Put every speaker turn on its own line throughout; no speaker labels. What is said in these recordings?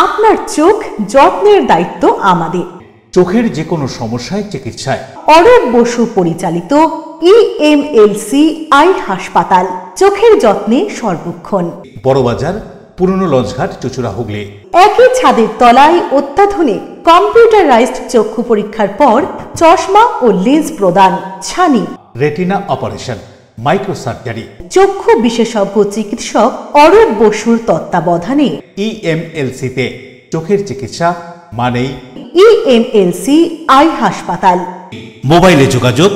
আপনার চোখ যত্নের দায়িত্ব আমাদের।
চোখের যে কোনো সমস্যায় চিকিৎসায়
অরূপ বসু পরিচালিত EMLC আই হাসপাতাল, চোখের যত্নে সর্বক্ষণ।
বড়বাজার, পুরনো লঞ্চঘাট, চুঁচুড়া, হুগলি।
একই ছাদের তলায় অত্যাধুনিক কম্পিউটারাইজড চক্ষু পরীক্ষার পর চশমা ও লেন্স প্রদান, ছানি,
রেটিনা অপারেশন, মাইক্রোসার্জারি।
চক্ষু বিশেষজ্ঞ চিকিৎসক অরূপ বসুর তত্ত্বাবধানে
EMLC-তে চোখের চিকিৎসা মানেই
EMLC আই হাসপাতাল।
মোবাইলে যোগাযোগ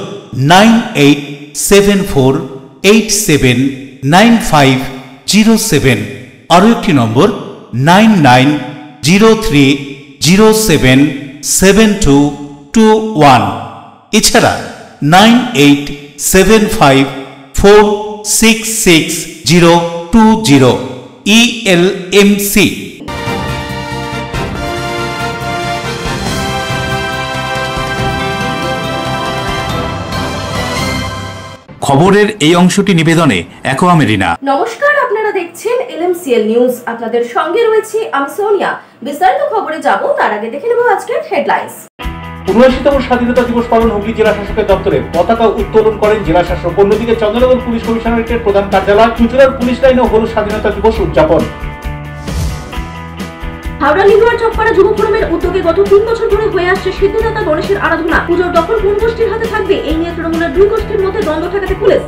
9874879507, আরও একটি নম্বর 9903077221, এছাড়া 9875466020 ELMC। খবরের এই অংশটি নিবেদনে অ্যাকোয়া মেরিনা।
নমস্কার, আপনারা দেখছেন LMCL নিউজ। আপনাদের সঙ্গে রয়েছে আমি সোনিয়া। বিস্তারিত খবরে যাব তার আগে দেখে নেব আজকের হেডলাইন্স।
৭৯তম স্বাধীনতা দিবস পালন হুগলি জেলা শাসকের দপ্তরে পতাকা উত্তোলন করেন জেলা শাসক। অন্যদিকে চন্দ্রনগর পুলিশ কমিশনারেটের প্রধান কার্যালয় চুঁচুড়ার পুলিশ লাইনে হল স্বাধীনতা দিবস উদযাপন।
হাওড়া লিগুয়ার চকপাড়া যুব ফোরামের উদ্যোগে গত ৩ বছর ধরে হয়ে আসছে সিদ্ধিদাতা গণেশের আরাধনা। পুজোর দখল কোন গোষ্ঠীর হাতে থাকবে, এই নিয়ে তৃণমূলের 2 গোষ্ঠীর মধ্যে দ্বন্দ্ব ঠেকাতে পুলিশ।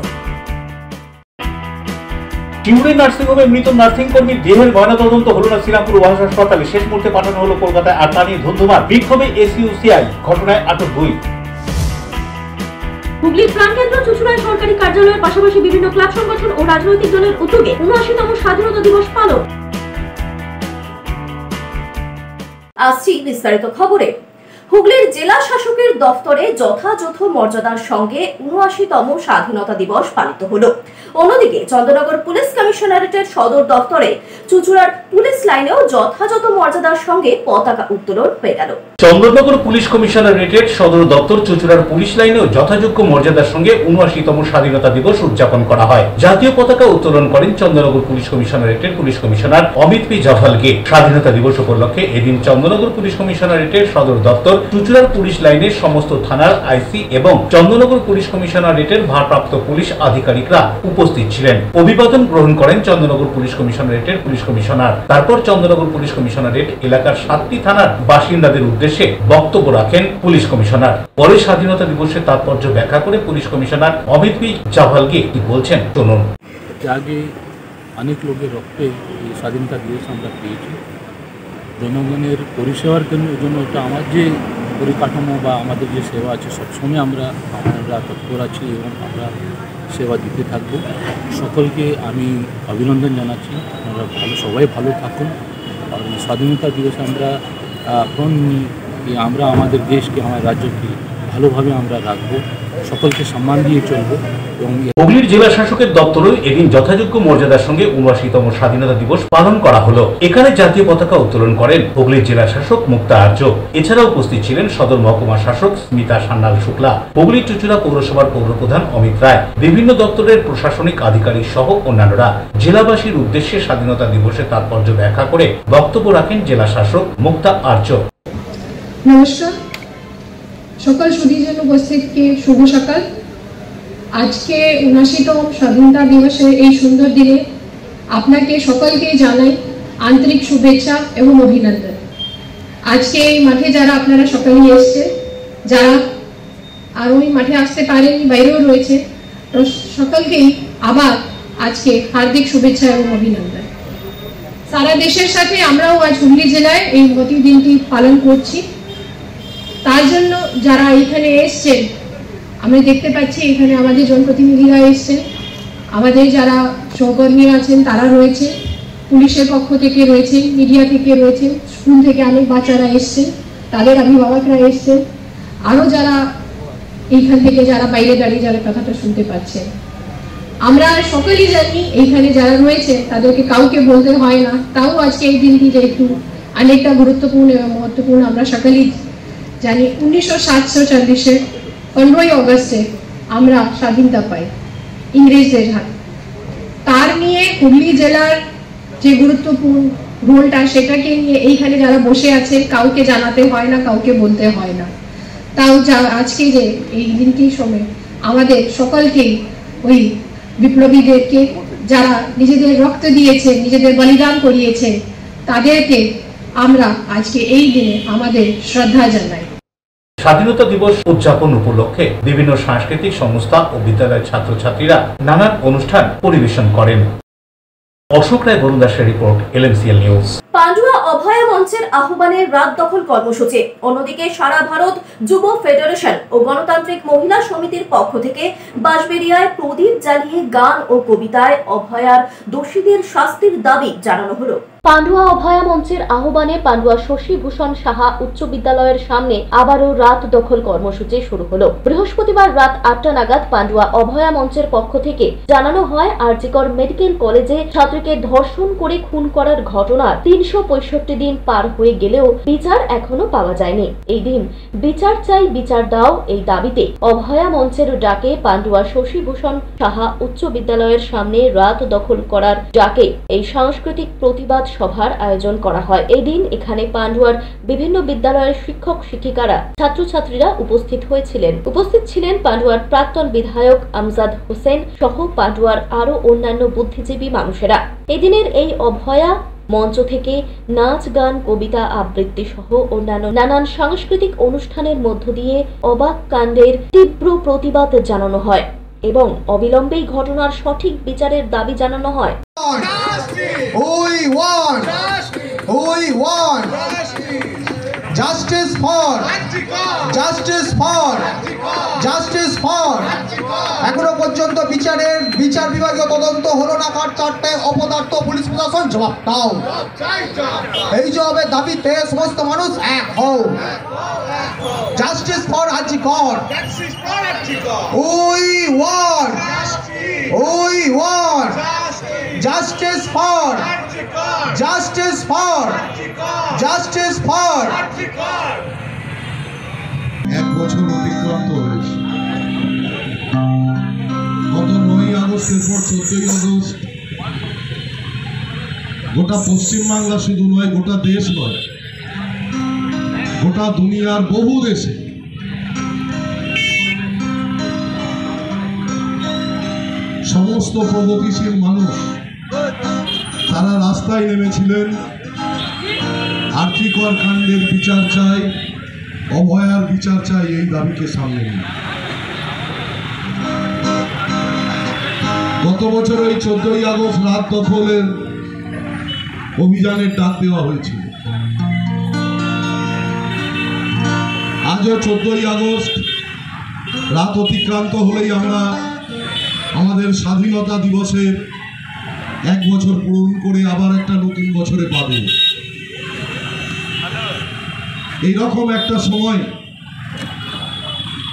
চিউড়ি নার্সিংহোমে মৃত নার্সিং কর্মীর দেহের ময়নাতদন্ত হল না শ্রীরামপুর ওয়াহাস হাসপাতালে, শেষ মুহূর্তে পাঠানো হলো কলকাতায়। আর তা নিয়ে ধুন্ধুমার বিক্ষোভে SUCI, ঘটনায় আটক 2।
হুগলির প্রাণকেন্দ্র চুঁচুড়ায় সরকারি কার্যালয়ের পাশাপাশি বিভিন্ন ক্লাব সংগঠন ও রাজনৈতিক দলের উদ্যোগে ৭৯তম স্বাধীনতা দিবস পালন। আসছি বিস্তারিত খবরে। হুগলির জেলা শাসকের দফতরে যথাযথ মর্যাদার সঙ্গে ৭৯তম স্বাধীনতা দিবস পালিত হলো। অন্যদিকে চন্দ্রনগর পুলিশ কমিশনারেটের সদর দফতরে চুঁচুড়ার পুলিশ লাইনেও যথাযথ মর্যাদার সঙ্গে পতাকা উত্তোলন হয়ে গেল।
চন্দ্রনগর পুলিশ কমিশনারেটের সদর দপ্তর চুঁচুড়ার পুলিশ লাইনেও যথাযোগ্য মর্যাদার সঙ্গে ৭৯তম স্বাধীনতা দিবস উদযাপন করা হয়। জাতীয় পতাকা উত্তোলন করেন চন্দ্রনগর পুলিশ কমিশনারেটের পুলিশ কমিশনার অমিত পি জাভালকে। স্বাধীনতা দিবস উপলক্ষে এদিন চন্দ্রনগর পুলিশ কমিশনারেটের সদর দপ্তর, চুঁচুড়ার পুলিশ লাইনের সমস্ত থানার IC এবং চন্দ্রনগর পুলিশ কমিশনারেটের ভারপ্রাপ্ত পুলিশ আধিকারিকরা উপস্থিত ছিলেন। অভিবাদন গ্রহণ করেন চন্দ্রনগর পুলিশ কমিশনারেটের পুলিশ কমিশনার। তারপর চন্দ্রনগর পুলিশ কমিশনারেট এলাকার 7টি থানার বাসিন্দাদের উদ্দেশ্যে বক্তব্য রাখেন পুলিশ কমিশনার। পরে স্বাধীনতা দিবসের তাৎপর্য ব্যাখ্যা করে পুলিশ কমিশনার অমিত পি জাভালকে কি বলছেন শুনুন।
আগে অনেক লোকের রক্তে এই স্বাধীনতা দিবস আমরা পেয়েছি। জনগণের পরিষেবার জন্য এটা আমার যে পরিকাঠামো বা আমাদের যে সেবা আছে সবসময় আমরা তৎপর আছি এবং আমরা সেবা দিতে থাকবো। সকলকে আমি অভিনন্দন জানাচ্ছি। আপনারা সবাই ভালো থাকুন। আর স্বাধীনতা দিবসে আমরা আমাদের দেশকে, আমার রাজ্যকে ভালোভাবে আমরা রাখবো, সকলকে সম্মান দিয়ে চলবো। এবং
হুগলির জেলা শাসকের দপ্তরে এদিন যথাযোগ্য মর্যাদার সঙ্গে ৭৯তম স্বাধীনতা দিবস পালন করা হলো। এখানে জাতীয় পতাকা উত্তোলন করেন হুগলির জেলা শাসক মুক্তা আর্য। এছাড়াও উপস্থিত ছিলেন সদর মহকুমা শাসক স্মিতা সান্যাল শুক্লা, হুগলি চুঁচুড়া পৌরসভার পৌরপ্রধান অমিত রায়, বিভিন্ন দপ্তরের প্রশাসনিক আধিকারিক সহ অন্যান্যরা। জেলাবাসীর উদ্দেশ্যে স্বাধীনতা দিবসের তাৎপর্য ব্যাখ্যা করে বক্তব্য রাখেন জেলা শাসক মুক্তা আর্য।
নমস্কার, সকল সুধীজন উপস্থিতকে শুভ সকাল। আজকে ৭৯তম স্বাধীনতা দিবসের এই সুন্দর দিনে আপনাকে সকলকে জানাই আন্তরিক শুভেচ্ছা এবং অভিনন্দন। আজকে এই মাঠে যারা আপনারা সকালেই এসছে, যারা আর ওই মাঠে আসতে পারেনি, বাইরেও রয়েছে, তো সকলকেই আবার আজকে হার্দিক শুভেচ্ছা এবং অভিনন্দন। সারা দেশের সাথে আমরাও আজ হুগলি জেলায় এই মহতি দিনটি পালন করছি। তার জন্য যারা এখানে এসছেন, আমরা দেখতে পাচ্ছি এখানে আমাদের জনপ্রতিনিধিরা এসছেন, আমাদের যারা সহকর্মীরা আছেন তারা রয়েছে, পুলিশের পক্ষ থেকে রয়েছেন, মিডিয়া থেকে রয়েছেন, স্কুল থেকে অনেক বাচ্চারা এসছেন, তাদের অভিভাবকরা এসছেন, আরও যারা এইখান থেকে যারা বাইরে দাঁড়িয়ে যারা কথাটা শুনতে পাচ্ছেন। আমরা সকলেই জানি এইখানে যারা রয়েছে তাদেরকে কাউকে বলতে হয় না, তাও আজকে এই দিনটি যেহেতু অনেকটা গুরুত্বপূর্ণ এবং মহত্বপূর্ণ আমরা সকলেই জানি। 1947-এর 15ই অগস্টে আমরা স্বাধীনতা পাই ইংরেজদের হাতে। তার নিয়ে হুগলি জেলার যে গুরুত্বপূর্ণ রোলটা, সেটাকে নিয়ে এইখানে যারা বসে আছেন কাউকে জানাতে হয় না, কাউকে বলতে হয় না। তাও আজকে যে এই দিনটির সময় আমাদের সকলকেই ওই বিপ্লবীদেরকে যারা নিজেদের রক্ত দিয়েছে, নিজেদের বলিদান করিয়েছে, তাদেরকে আমরা আজকে এই দিনে আমাদের শ্রদ্ধা জানাই।
স্বাধীনতা দিবস উদযাপন উপলক্ষে বিভিন্ন সাংস্কৃতিক সংস্থা ও বিদ্যালয়ের ছাত্রছাত্রীরা নানান অনুষ্ঠান পরিবেশন করেন। অশোক রায় বরুণ দাসের রিপোর্ট, LMCL নিউজ।
পান্ডুয়া অভয়া মঞ্চের আহ্বানে রাত দখল কর্মসূচি। অন্যদিকে সারা ভারত যুব ফেডারেশন ও গণতান্ত্রিক মহিলা সমিতির পক্ষ থেকে বাঁশবেড়িয়ায় প্রদীপ জ্বালিয়ে গান ও কবিতায় অভয়ার দোষীদের শাস্তির দাবি জানানো হলো। পান্ডুয়া অভয়া মঞ্চের আহ্বানে পান্ডুয়া শশীভূষণ সাহা উচ্চ বিদ্যালয়ের সামনে আবারও রাত দখল কর্মসূচি শুরু হলো। বৃহস্পতিবার রাত 8টা নাগাদ পান্ডুয়া অভয়া মঞ্চের পক্ষ থেকে জানানো হয়, আরজিকর মেডিকেল কলেজে ছাত্রীকে ধর্ষণ করে খুন করার ঘটনার 365 দিন পার হয়ে গেলেও বিচার এখনো পাওয়া যায়নি। এই দিন বিচার চাই, বিচার দাও, এই দাবিতে অভয়া মঞ্চের ডাকে পান্ডুয়া শশীভূষণ সাহা উচ্চ বিদ্যালয়ের সামনে রাত দখল করার ডাকে এই সাংস্কৃতিক প্রতিবাদ সভার আয়োজন করা হয়। এই দিন এখানে পান্ডুয়ার বিভিন্ন বিদ্যালয়ের শিক্ষক শিক্ষিকারা, ছাত্রছাত্রীরা উপস্থিত হয়েছিলেন। উপস্থিত ছিলেন পান্ডুয়ার প্রাক্তন বিধায়ক আমজাদ হোসেন সহ পান্ডুয়ার আরো অন্যান্য বুদ্ধিজীবী মানুষেরা। এদিনের এই অভয়া মঞ্চ থেকে নাচ, গান, কবিতা, আবৃত্তি সহ অন্যান্য নানান সাংস্কৃতিক অনুষ্ঠানের মধ্য দিয়ে অবাক কাণ্ডের তীব্র প্রতিবাদ জানানো হয় এবং অবিলম্বেই ঘটনার সঠিক বিচারের দাবি জানানো হয়।
Justice for এখনো পর্যন্ত বিচার বিভাগীয় তদন্ত হলো না। কার চারটে অপদার্থ পুলিশ প্রশাসন জবাব দাও। এই জবাবের দাবিতে সমস্ত মানুষ এক হও। Justice for RG Kar. We want justice for
এক বছর অতিক্রান্ত হয়েছে। গত 9ই আগস্টের পর 14ই আগস্ট গোটা পশ্চিমবাংলা শুধু নয়, গোটা দেশ নয়, গোটা দুনিয়ার বহু দেশে সমস্ত প্রগতিশীল মানুষ তারা রাস্তায় নেমেছিলেন। আরজিকর কাণ্ডের বিচার চাই, অভয়ার বিচার চাই, এই দাবিকে সামনে নিয়ে গত বছর ওই 14ই আগস্ট রাত দখলের অভিযানের ডাক দেওয়া হয়েছিল। আজও 14ই আগস্ট রাত অতিক্রান্ত হলেই আমরা আমাদের স্বাধীনতা দিবসের 1 বছর পূরণ করে আবার একটা নতুন বছরে পাবে। এইরকম একটা সময়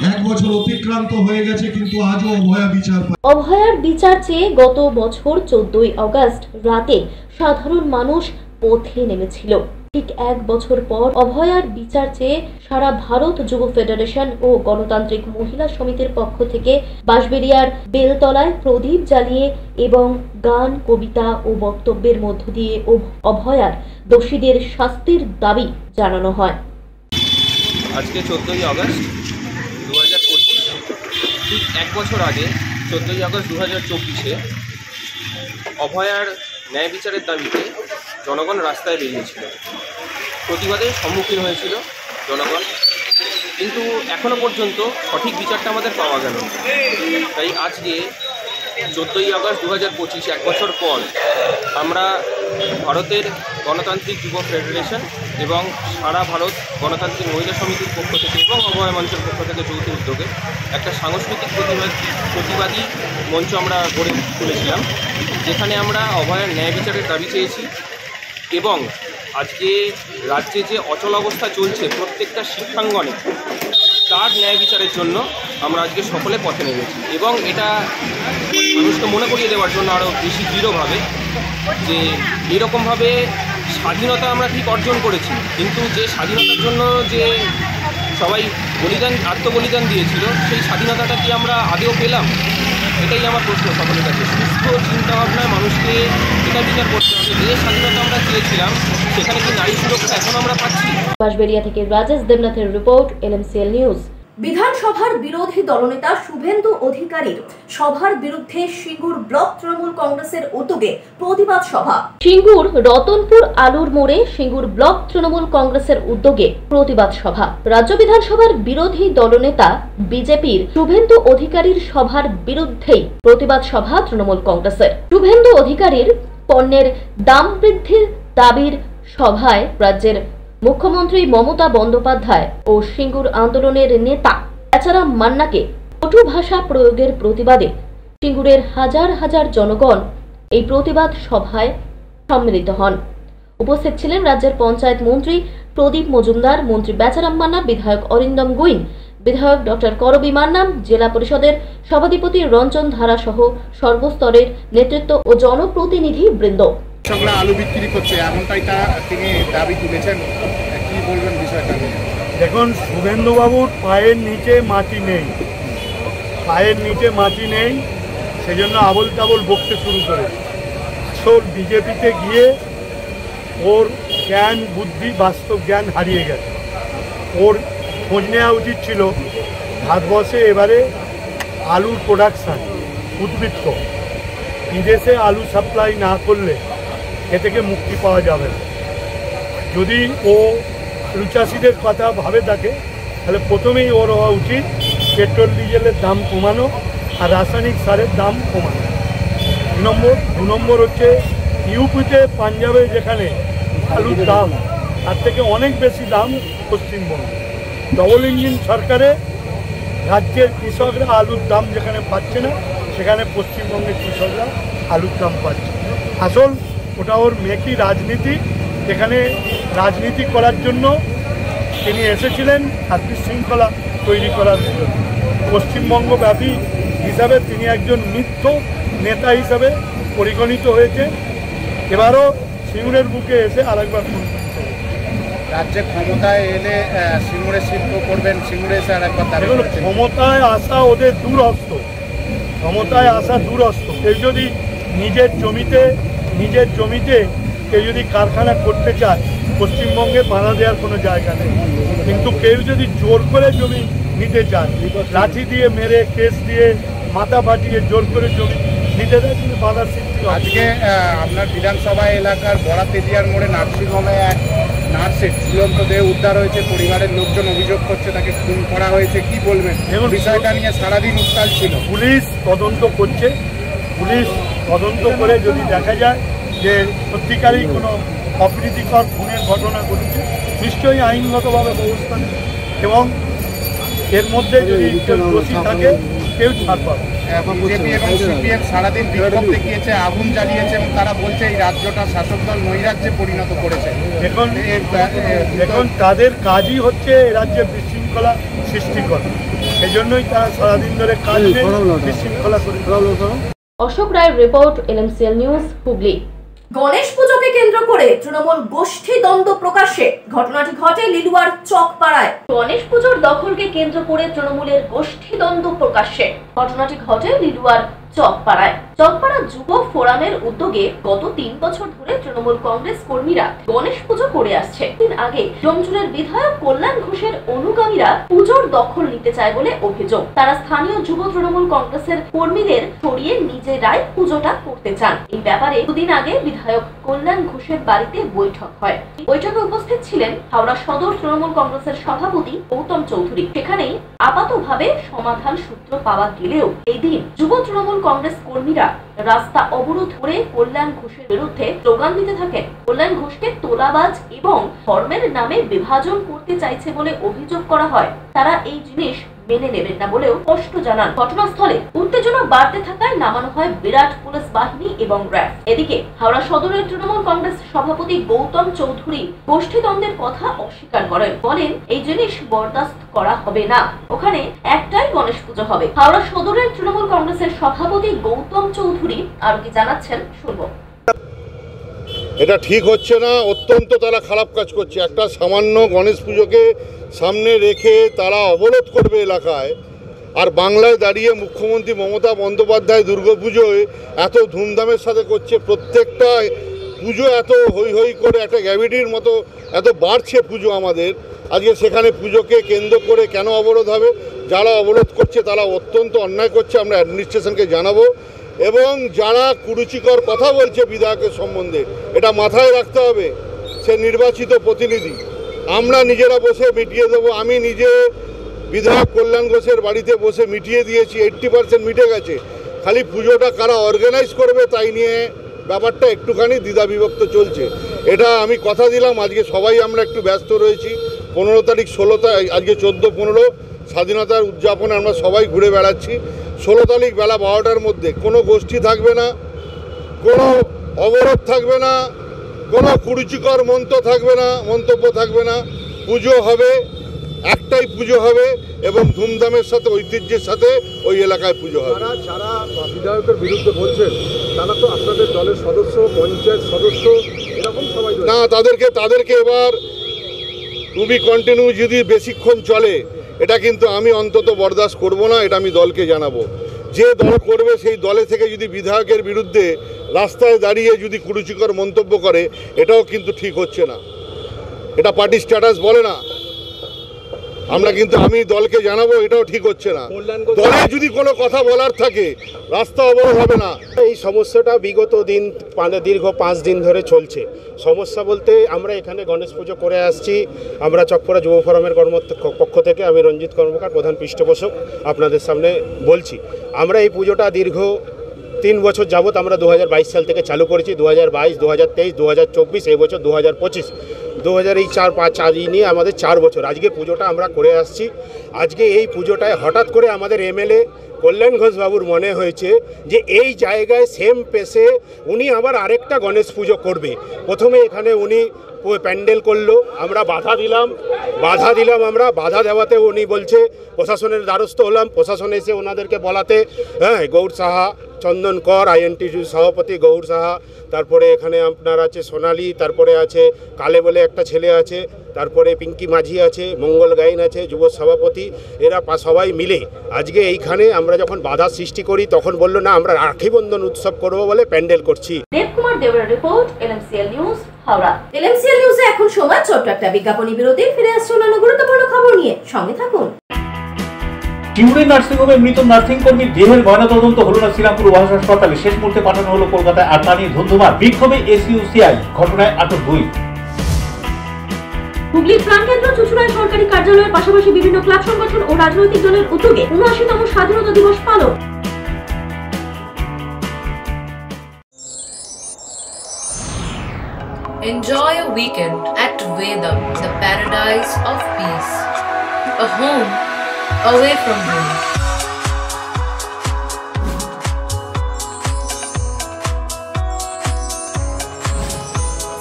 1 বছর অতিক্রান্ত হয়ে গেছে, কিন্তু আজও অভয়া বিচার পায়।
অভয়ার বিচার চেয়ে গত বছর 14ই আগস্ট রাতে সাধারণ মানুষ পথে নেমেছিল। ঠিক 1 বছর পর অভয়ার বিচার চেয়ে সারা ভারত যুব ফেডারেশন ও গণতান্ত্রিক মহিলা সমিতির পক্ষ থেকে বাঁশবেড়িয়ার বেলতলায় প্রদীপ জ্বালিয়ে এবং গান, কবিতা ও বক্তব্যের মধ্য দিয়ে অভয়ার দোষীদের শাস্তির দাবি জানানো হয়।
আজকে 14ই আগস্ট 2025, ঠিক 1 বছর আগে 14ই আগস্ট 2024-এ অভয়ার ন্যায় বিচারের দাবিতে জনগণ রাস্তায় বেরিয়েছিল, প্রতিবাদের সম্মুখীন হয়েছিল জনগণ, কিন্তু এখনও পর্যন্ত সঠিক বিচারটা আমাদের পাওয়া গেল না। তাই আজকে 14ই আগস্ট 2025, 1 বছর পর আমরা ভারতের গণতান্ত্রিক যুব ফেডারেশন এবং সারা ভারত গণতান্ত্রিক মহিলা সমিতির পক্ষ থেকে এবং অভয়া মঞ্চের পক্ষ থেকে যৌথ উদ্যোগে একটা সাংস্কৃতিক প্রতিবাদী মঞ্চ আমরা গড়ে তুলেছিলাম, যেখানে আমরা অভয়ার ন্যায় বিচারের দাবি চেয়েছি এবং আজকে রাজ্যে যে অচল অবস্থা চলছে প্রত্যেকটা শিক্ষাঙ্গনে, তার ন্যায় বিচারের জন্য আমরা আজকে সকলে পথে নেমেছি এবং এটা মানুষকে মনে করিয়ে দেওয়ার জন্য আরও বেশি দৃঢ়ভাবে যে এরকমভাবে স্বাধীনতা আমরা ঠিক অর্জন করেছি, কিন্তু যে স্বাধীনতার জন্য যে সবাই আত্মবলিদান দিয়েছিল, সেই স্বাধীনতাটা কি আমরা আদেও পেলাম? এটাই আমার প্রশ্ন সকলের কাছে। সুস্থ চিন্তাভাবনায় মানুষকে এটা বিচার করতে হবে। যে স্বাধীনতা আমরা চেয়েছিলাম সেখানে কি নারী সুরক্ষা এখন আমরা পাচ্ছি?
বাঁশবেড়িয়া থেকে রাজেশ দেবনাথের রিপোর্ট, LMCL নিউজ। বিধানসভার বিরোধী দলনেতা শুভেন্দু অধিকারীর সভার বিরুদ্ধে সিঙ্গুর ব্লক তৃণমূল কংগ্রেসের উদ্যোগে প্রতিবাদ সভা। সিঙ্গুর রতনপুর আলুর মোড়ে সিঙ্গুর ব্লক তৃণমূল কংগ্রেসের উদ্যোগে প্রতিবাদ সভা। রাজ্য বিধানসভার বিরোধী দলনেতা বিজেপির শুভেন্দু অধিকারীর সভার বিরুদ্ধেই প্রতিবাদ সভা তৃণমূল কংগ্রেসের। শুভেন্দু অধিকারীর পণ্যের দাম বৃদ্ধির দাবির সভায় রাজ্যের মুখ্যমন্ত্রী মমতা বন্দ্যোপাধ্যায় ও সিঙ্গুর আন্দোলনের নেতা বেচারাম মান্নাকে কটু ভাষা প্রয়োগের প্রতিবাদে সিঙ্গুরের হাজার হাজার জনগণ এই প্রতিবাদ সভায় সম্মিলিত হন। উপস্থিত ছিলেন রাজ্যের পঞ্চায়েত মন্ত্রী প্রদীপ মজুমদার, মন্ত্রী বেচারাম মান্না, বিধায়ক অরিন্দম গুইন, বিধায়ক ডক্টর করবী মান্না, জেলা পরিষদের সভাধিপতি রঞ্জন ধারা সহ সর্বস্তরের নেতৃত্ব ও জনপ্রতিনিধি বৃন্দ।
কৃষকরা আলু বিক্রি করছে এমনটাই তিনি দাবি তুলেছেন, কি বলবেন বিষয়টা?
দেখুন, শুভেন্দুবাবুর পায়ের নিচে মাটি নেই, পায়ের নিচে মাটি নেই, সেজন্য আবল তাবল বকতে শুরু করে। আসল বিজেপিতে গিয়ে ওর জ্ঞান বুদ্ধি বাস্তব জ্ঞান হারিয়ে গেছে। ওর খোঁজ নেওয়া উচিত ছিল ভারতবর্ষে এবারে আলুর প্রোডাকশান উদ্বৃত্ত, বিদেশে আলু সাপ্লাই না করলে এ থেকে মুক্তি পাওয়া যাবে না। যদি ও আলু চাষিদের কথা ভাবে থাকে তাহলে প্রথমেই ওর হওয়া উচিত পেট্রোল ডিজেলের দাম কমানো আর রাসায়নিক সারের দাম কমানো। দু নম্বর হচ্ছে ইউপিতে, পাঞ্জাবে যেখানে আলুর দাম তার থেকে অনেক বেশি দাম পশ্চিমবঙ্গে। ডবল ইঞ্জিন সরকারে রাজ্যের কৃষকরা আলুর দাম যেখানে পাচ্ছে না সেখানে পশ্চিমবঙ্গের কৃষকরা আলুর দাম পাচ্ছে। আসল ওটা ওর মেকি রাজনীতি। এখানে রাজনীতি করার জন্য তিনি এসেছিলেন শান্তি শৃঙ্খলা তৈরি করার জন্য। পশ্চিমবঙ্গব্যাপী হিসাবে তিনি একজন মিথ্য নেতা হিসাবে পরিগণিত হয়েছে। এবারও সিঙ্গুরের বুকে এসে আরেকবার
রাজ্যে ক্ষমতায় এলে সিঙ্গুরে শিল্প করবেন, সিঙ্গুরে এসে আরেকবার
দেখুন, ক্ষমতায় আসা ওদের দূরস্থ, ক্ষমতায় আসা দূরস্থ। কেউ যদি নিজের জমিতে কেউ যদি কারখানা করতে চায় পশ্চিমবঙ্গে বাধা দেওয়ার কোনো জায়গা নেই, কিন্তু কেউ যদি জোর করে জমি নিতে চায়, লাঠি দিয়ে মেরে, কেস দিয়ে, মাথা ফাটিয়ে জোর করে জমি নিতে দেয়, কিন্তু বাধার সৃষ্টি।
আজকে আপনার বিধানসভা এলাকার বরাতেদিয়ার মোড়ে নার্সিংহোমে এক নার্সের ঝুলন্ত দেহ উদ্ধার হয়েছে। পরিবারের লোকজন অভিযোগ করছে তাকে খুন করা হয়েছে, কি বলবেন? এবং বিষয়টা নিয়ে সারাদিন উত্তাল ছিল।
পুলিশ তদন্ত করছে, পুলিশ তদন্ত করে যদি দেখা যায় যে সত্যিকারই কোনো অপ্রীতিকর খুনের ঘটনা ঘটেছে, নিশ্চয়ই আইনগতভাবে ব্যবস্থা নেবে এবং এর মধ্যে যদি কেউ দোষী থাকে কেউ ছাড় পাবে।
বিজেপি এবং সিপিএম সারাদিন বিক্ষোভ দেখিয়েছে, আগুন জ্বালিয়েছে এবং তারা বলছে এই রাজ্যটা শাসক দল নৈরাজ্যে পরিণত করেছে।
এখন তাদের কাজই হচ্ছে এ রাজ্যে বিশৃঙ্খলা সৃষ্টি করা, সেই জন্যই তারা সারাদিন ধরে কাজ বিশৃঙ্খলা করে।
অশোক রায়ের report, LMCL news, Hooghly. Ganesh পুজোকে কেন্দ্র করে তৃণমূল গোষ্ঠী দ্বন্দ্ব প্রকাশ্যে। ঘটনাটি ঘটে লিলুয়ার চকপাড়ায়। গণেশ পুজোর দখলকে কেন্দ্র করে তৃণমূলের গোষ্ঠী দ্বন্দ্ব প্রকাশ্যে। ঘটনাটি ঘটে লিলুয়ার চকপাড়ায়। চকপাড়া যুব ফোরামের উদ্যোগে গত 3 বছর ধরে তৃণমূল কংগ্রেস কর্মীরা গণেশ পুজো করে আসছে। দিন আগে ডোমজুরের বিধায়ক কল্যাণ ঘোষের অনুগামীরা পুজোর দখল নিতে চায় বলে অভিযোগ। তারা স্থানীয় যুব তৃণমূল কংগ্রেসের কর্মীদের সরিয়ে নিজেরাই পুজোটা করতে চান। এই ব্যাপারে দুদিন আগে বিধায়ক কল্যাণ ঘোষের বাড়িতে বৈঠক হয়। বৈঠকে উপস্থিত ছিলেন হাওড়া সদর তৃণমূল কংগ্রেসের সভাপতি গৌতম চৌধুরী। সেখানেই আপাতভাবে সমাধান সূত্র পাওয়া গেলেও এই দিন যুব তৃণমূল কংগ্রেস কর্মীরা রাস্তা অবরোধ করে কল্যাণ ঘোষের বিরুদ্ধে স্লোগান দিতে থাকেন। কল্যাণ ঘোষকে তোলাবাজ এবং ধর্মের নামে বিভাজন করতে চাইছে বলে অভিযোগ করা হয়। তারা এই জিনিস মেনে নেবেন না বলেও স্পষ্ট জানান। ঘটনাস্থলে উত্তেজনা বাড়তে থাকায় নামানো হয় বিরাট পুলিশ বাহিনী এবং র্যাব। এদিকে হাওড়া সদরের তৃণমূল কংগ্রেস সভাপতি গৌতম চৌধুরী গোষ্ঠীদ্বন্দ্বের কথা অস্বীকার করেন। বলেন এই জিনিস বরদাস্ত করা হবে না, ওখানে একটাই গণেশ পুজো হবে। হাওড়া সদরের তৃণমূল কংগ্রেসের সভাপতি গৌতম চৌধুরী আর কি জানাচ্ছেন শুনবো।
এটা ঠিক হচ্ছে না, অত্যন্ত তারা খারাপ কাজ করছে। একটা সামান্য গণেশ পুজোকে সামনে রেখে তারা অবরোধ করবে এলাকায়, আর বাংলায় দাঁড়িয়ে মুখ্যমন্ত্রী মমতা বন্দ্যোপাধ্যায় দুর্গাপুজোয় এত ধুমধামের সাথে করছে, প্রত্যেকটা পুজো এত হই হই করে একটা গ্র্যাভিটির মতো এত বাড়ছে পুজো আমাদের। আজকে সেখানে পুজোকে কেন্দ্র করে কেন অবরোধ হবে? যারা অবরোধ করছে তারা অত্যন্ত অন্যায় করছে, আমরা অ্যাডমিনিস্ট্রেশনকে জানাবো। এবং যারা কুরুচিকর কথা বলছে বিধায়কের সম্বন্ধে, এটা মাথায় রাখতে হবে, সে নির্বাচিত প্রতিনিধি, আমরা নিজেরা বসে মিটিয়ে দেবো। আমি নিজে বিধায়ক কল্যাণ ঘোষের বাড়িতে বসে মিটিয়ে দিয়েছি, 80% মিটে গেছে। খালি পুজোটা কারা অর্গানাইজ করবে তাই নিয়ে ব্যাপারটা একটুখানি দ্বিধাবিভক্ত চলছে। এটা আমি কথা দিলাম, আজকে সবাই আমরা একটু ব্যস্ত রয়েছি। 15 তারিখ 16 তারিখ, আজকে 14-15 স্বাধীনতার উদযাপনে আমরা সবাই ঘুরে বেড়াচ্ছি। 16 তারিখ বেলা 12টার মধ্যে কোনো গোষ্ঠী থাকবে না, কোনো অবরোধ থাকবে না, কোনো কুরুচিকর মন্তব্য থাকবে না। পুজো হবে, একটাই পুজো হবে এবং ধুমধামের সাথে ঐতিহ্যের সাথে ওই এলাকায় পুজো হবে।
যারা বিধায়কের বিরুদ্ধে বলছেন তারা তো আপনাদের দলের সদস্য, পঞ্চায়েত সদস্য, এরকম সবাই
না, তাদেরকে এবার টু বি কন্টিনিউ যদি বেশিক্ষণ চলে এটা কিন্তু আমি অন্তত বরদাস্ত করব না, এটা আমি দলকে জানাবো। যে দল করবে সেই দলে থেকে যদি বিধায়কের বিরুদ্ধে রাস্তায় দাঁড়িয়ে যদি কুরুচিকর মন্তব্য করে, এটাও কিন্তু ঠিক হচ্ছে না, এটা পার্টি স্ট্যাটাস বলে না। আমি দলকে জানাবো, এটাও ঠিক হচ্ছে না। দলে যদি কোনো কথা বলার থাকে রাস্তা অবরোধ হবে না।
এই সমস্যাটা বিগত দীর্ঘ 5 দিন ধরে চলছে। সমস্যা বলতে আমরা এখানে গণেশ পুজো করে আসছি, আমরা চকপুরা যুব ফোরামের পক্ষ থেকে আমি রঞ্জিত কর্মকার, প্রধান পৃষ্ঠপোষক, আপনাদের সামনে বলছি। আমরা এই পুজোটা দীর্ঘ 3 বছর যাবৎ আমরা 2022 সাল থেকে চালু করেছি। 2022, 2023, 2024, এই বছর 2025, 2004 নিয়ে আমাদের 4 বছর। আজকে পুজোটা আমরা করে আসছি। আজকে এই পুজোটায় হঠাৎ করে আমাদের এমএলএ কল্যাণ ঘোষ বাবুর মনে হয়েছে যে এই জায়গায় সেম পেসে উনি আবার আরেকটা গণেশ পুজো করবে। প্রথমে এখানে উনি প্যান্ডেল করলো, আমরা বাধা দিলাম। আমরা বাধা দেওয়াতে উনি বলছে প্রশাসনের দ্বারস্থ হলাম। প্রশাসন এসে ওনাদেরকে বলাতে গৌর সাহা, চন্দন কর, INTU সভাপতি গৌর সাহা, তারপরে এখানে আপনার আছে সোনালি, তারপরে আছে কালে বলে একটা ছেলে আছে, তারপরে পিঙ্কি মাঝি আছে, মঙ্গল গাইন আছে, যুব সভাপতি, এরা সবাই মিলে আজকে এইখানে আমরা যখন বাধা সৃষ্টি করি তখন বললো না আমরা রাখি বন্ধন উৎসব করবো বলে প্যান্ডেল করছি।
দেবকুমার দেবের report, LMCL news, Howrah. LMCL নিউজে এখন সময় ছোট্ট একটা বিজ্ঞাপনী বিরতি। ফিরে আসছে অন্যান্য গুরুত্বপূর্ণ খবর নিয়ে, সঙ্গে থাকুন।
শিউরি নার্সিংহোমে মৃত নার্সিং কর্মীর দেহের ময়নাতদন্ত হলো না শ্রীরামপুর ওয়াহাস হাসপাতালে, শেষ মুহূর্তে পাঠানো হলো কলকাতায়। আর তা নিয়ে ধন্যবাদ বিক্ষোভে SUCI, ঘটনায় আটক 2।
হুগলির প্রাণকেন্দ্র চুঁচুড়ায় সরকারি কার্যালয়ের পাশাপাশি বিভিন্ন ক্লাব সংগঠন ও রাজনৈতিক দলের উদ্যোগে 79তম স্বাধীনতা দিবস পালন।
Enjoy a weekend at Vedam, the paradise of peace. A home away from home.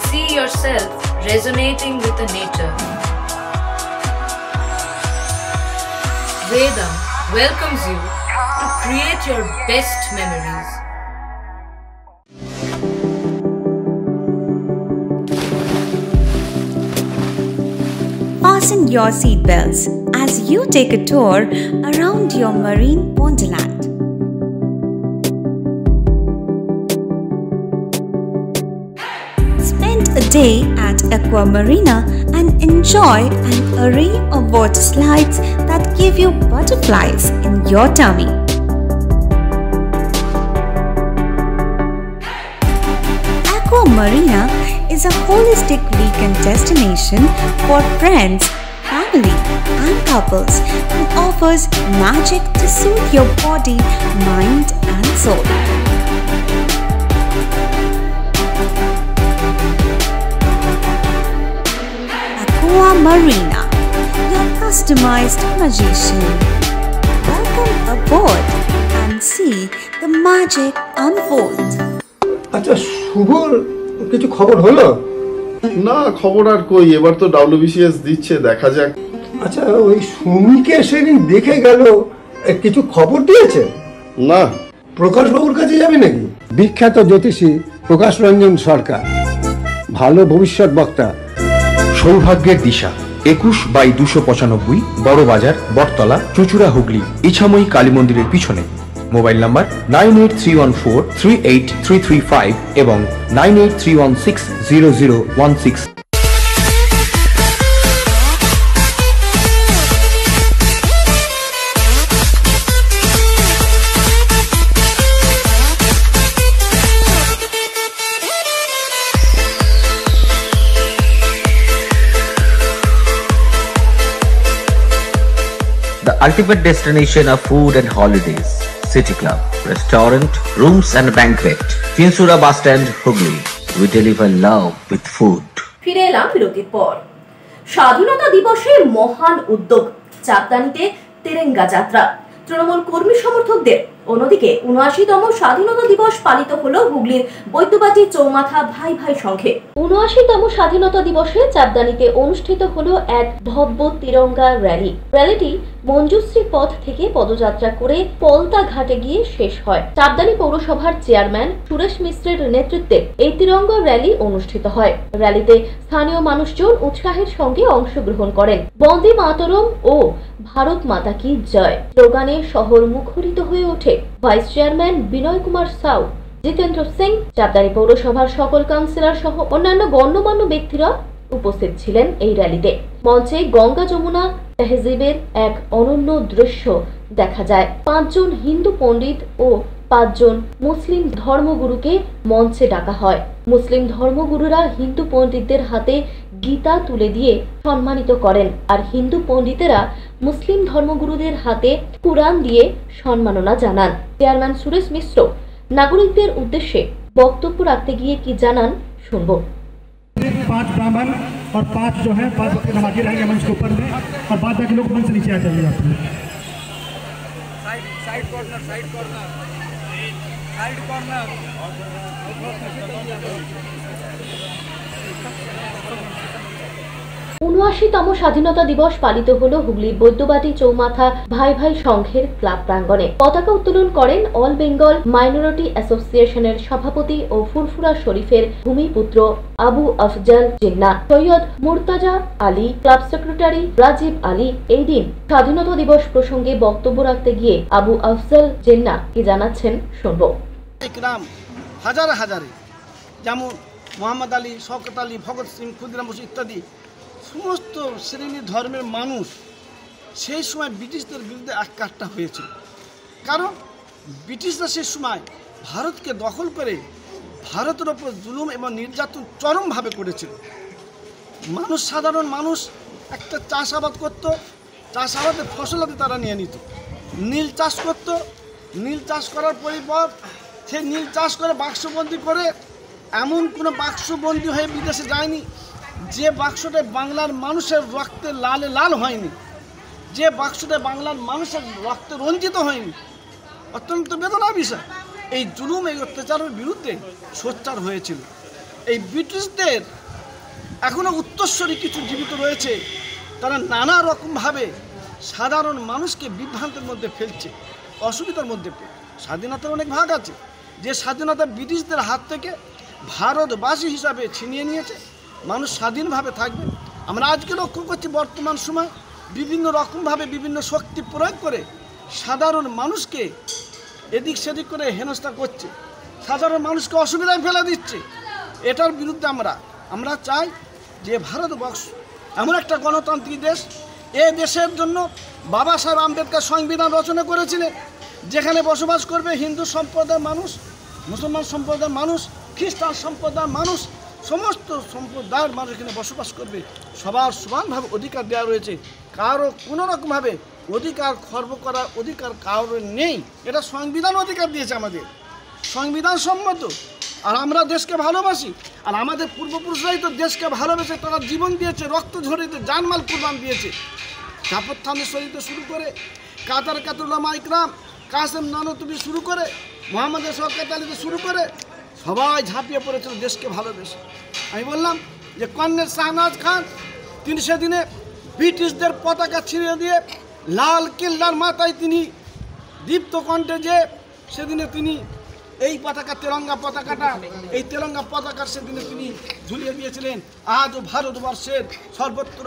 See yourself resonating with the nature. Vedam welcomes you to create your best memories.
Fasten your seatbelts as you take a tour around your marine wonderland. Spend a day at Aqua Marina and enjoy an array of water slides that give you butterflies in your tummy. Aqua Marina is a holistic weekend destination for friends, family and couples and offers magic to soothe your body, mind and soul. Aqua Marina, your customized magician. Welcome aboard and see the magic unfold.
আচ্ছা, শুভর কিছু খবর হলো?
না, খবর আর কই, এবার তো WBCS দিচ্ছে, দেখা যাক।
আচ্ছা, ওই সুমিকে সেদিন দেখে গেল, কিছু খবর দিয়েছে?
না।
প্রকাশ বাবুর কাছে যাবে নাকি? বিখ্যাত জ্যোতিষী প্রকাশ রঞ্জন সরকার, ভালো ভবিষ্যৎ বক্তা,
সৌভাগ্যের দিশা, 21/295 বড় বাজার, বটতলা, চুঁচুড়া, হুগলি, ইছাময়ী কালী মন্দিরের পিছনে। মোবাইল নাম্বার 9831438335 এবং 9831600116।
The ultimate destination of food and holidays. City Club, restaurant, rooms and banquet. Chinsura Bus Stand, Hugli. We deliver love with food.
ফিরে এলাম বিরতির পর। স্বাধীনতা দিবসে মহান উদ্যোগ, চাঁদদানিতে তেরেঙ্গা যাত্রা। তৃণমূল কর্মী সমর্থকদের। অন্যদিকে ৭৯তম স্বাধীনতা দিবস পালিত হলো হুগলির বৈদ্যবাটি চৌমাথা ভাই ভাই সংঘে। ৭৯তম স্বাধীনতা দিবসে চাঁদদানিতে অনুষ্ঠিত হলো এক ভব্য তিরঙ্গা র্যালি। র্যালিটি মঞ্জুশ্রী পথ থেকে পদযাত্রা করে পলতা ঘাটে গিয়ে শেষ হয়। চাঁদদানি পৌরসভার চেয়ারম্যান সুরেশ মিশ্রের নেতৃত্বে এই তিরঙ্গা র্যালি অনুষ্ঠিত হয়। র্যালিতে স্থানীয় মানুষজন উৎসাহের সঙ্গে অংশগ্রহণ করেন। বন্দে মাতরম ও ভারত মাতা কি জয় স্লোগানে শহর মুখরিত হয়ে ওঠে। ভাইস চেয়ারম্যান বিনয় কুমার সাউ, জিতেন্দ্র সিং, চাঁদদানি পৌরসভার সকল কাউন্সিলর সহ অন্যান্য গণ্যমান্য ব্যক্তিরা উপস্থিত ছিলেন এই র্যালিতে। মঞ্চে গঙ্গা যমুনা তেহজিবের এক অনন্য দৃশ্য দেখা যায়। ৫ জন হিন্দু পণ্ডিত ও ৫ জন মুসলিম ধর্মগুরুকে মঞ্চে ডাকা হয়। মুসলিম ধর্মগুরুরা হিন্দু পণ্ডিতদের হাতে গীতা তুলে দিয়ে সম্মানিত করেন, আর হিন্দু পণ্ডিতেরা মুসলিম ধর্মগুরুদের হাতে কুরআন দিয়ে সম্মাননা জানান। চেয়ারম্যান সুরেশ মিশ্র নাগরিকদের উদ্দেশ্যে বক্তব্য রাখতে গিয়ে কি জানান শুনবো।
5 ब्राह्मण और 5 जो है 5 वक्त नमाजी रहेंगे मंच के ऊपर में, और बाद बाकी लोग मंच से नीचे आ जाइए। साइड कॉर्नर
৭৯তম স্বাধীনতা দিবস পালিত হলো হুগলির বৈদ্যবাটি চৌমাথা ভাই ভাই সংঘের ক্লাব প্রাঙ্গণে। পতাকা উত্তোলন করেন অল বেঙ্গল মাইনরিটি অ্যাসোসিয়েশনের সভাপতি ও ফুরফুরা শরীফের ভূমিপুত্র আবু আফজাল জিন্নাহ, সৈয়দ মুর্তাজা আলী, ক্লাব সেক্রেটারি রাজীব আলী। এই দিন স্বাধীনতা দিবস প্রসঙ্গে বক্তব্য রাখতে গিয়ে আবু আফজাল জিন্নাহ কি জানাচ্ছেন শুনবো।
হাজারে হাজারে, যেমন মোহাম্মদ আলী, শওকত আলী, ভগৎ সিং, ক্ষুদিরাম বসু ইত্যাদি সমস্ত শ্রেণীর ধর্মের মানুষ সেই সময় ব্রিটিশদের বিরুদ্ধে এককাট্টা হয়েছিল। কারণ ব্রিটিশরা সেই সময় ভারতকে দখল করে ভারতের ওপর জুলুম এবং নির্যাতন চরমভাবে করেছিল। মানুষ, সাধারণ মানুষ একটা চাষাবাদ করত, চাষাবাদের ফসলাদি তারা নিয়ে নিত, নীল চাষ করত, নীল চাষ করার পরিপর সেই নীল চাষ করে বাক্সবন্দি করে, এমন কোনো বাক্সবন্দি হয়ে বিদেশে যায়নি যে বাক্সটা বাংলার মানুষের রক্তে লালে লাল হয়নি, যে বাক্সটা বাংলার মানুষের রক্তে রঞ্জিত হয়নি। অত্যন্ত বেদনার বিষয়। এই জুলুম, এই অত্যাচারের বিরুদ্ধে সোচ্চার হয়েছিল। এই ব্রিটিশদের এখনও উত্তরস্বরী কিছু জীবিত রয়েছে, তারা নানা রকমভাবে সাধারণ মানুষকে বিভ্রান্তের মধ্যে ফেলছে, অসুবিধার মধ্যে ফেলছে। স্বাধীনতার অনেক ভাগ আছে, যে স্বাধীনতা ব্রিটিশদের হাত থেকে ভারতবাসী হিসাবে ছিনিয়ে নিয়েছে। মানুষ স্বাধীনভাবে থাকবে। আমরা আজকে লক্ষ্য করছি বর্তমান সময় বিভিন্ন রকমভাবে বিভিন্ন শক্তি প্রয়োগ করে সাধারণ মানুষকে এদিক সেদিক করে হেনস্থা করছে, সাধারণ মানুষকে অসুবিধায় ফেলে দিচ্ছে। এটার বিরুদ্ধে আমরা চাই যে ভারতবর্ষ এমন একটা গণতান্ত্রিক দেশ, এই দেশের জন্য বাবা সাহেব আম্বেদকর সংবিধান রচনা করেছিলেন, যেখানে বসবাস করবে হিন্দু সম্প্রদায়ের মানুষ, মুসলমান সম্প্রদায়ের মানুষ, খ্রিস্টান সম্প্রদায়ের মানুষ, সমস্ত সম্প্রদায়ের মানুষ এখানে বসবাস করবে। সবার সমানভাবে অধিকার দেওয়া রয়েছে, কারো কোনো রকমভাবে অধিকার খর্ব করার অধিকার কারোর নেই। এটা সংবিধান অধিকার দিয়েছে আমাদের, সংবিধান সম্মত। আর আমরা দেশকে ভালোবাসি, আর আমাদের পূর্বপুরুষরাই তো দেশকে ভালোবেসে তারা জীবন দিয়েছে, রক্ত ঝরিয়েছে, জানমাল কুরবান দিয়েছে। জাফর থানের শহীদ শুরু করে কাতার কাতুল্লামা ইকরাম, কাসেম নানতুবি শুরু করে মোহাম্মদ শওকত আলীতে শুরু করে সবাই ঝাঁপিয়ে পড়েছিল দেশকে ভালোবেসে। আমি বললাম যে কর্নেল শাহনাজ খান তিনি সেদিনে ব্রিটিশদের পতাকা ছিঁড়ে দিয়ে লাল কেল্লার মাথায় তিনি দীপ্ত কণ্ঠে যে সেদিনে তিনি এই পতাকা, তেরঙ্গা পতাকাটা, এই তেরঙ্গা পতাকার সেদিনে তিনি ঝুলিয়ে দিয়েছিলেন। আজও ভারতবর্ষের সর্বত্র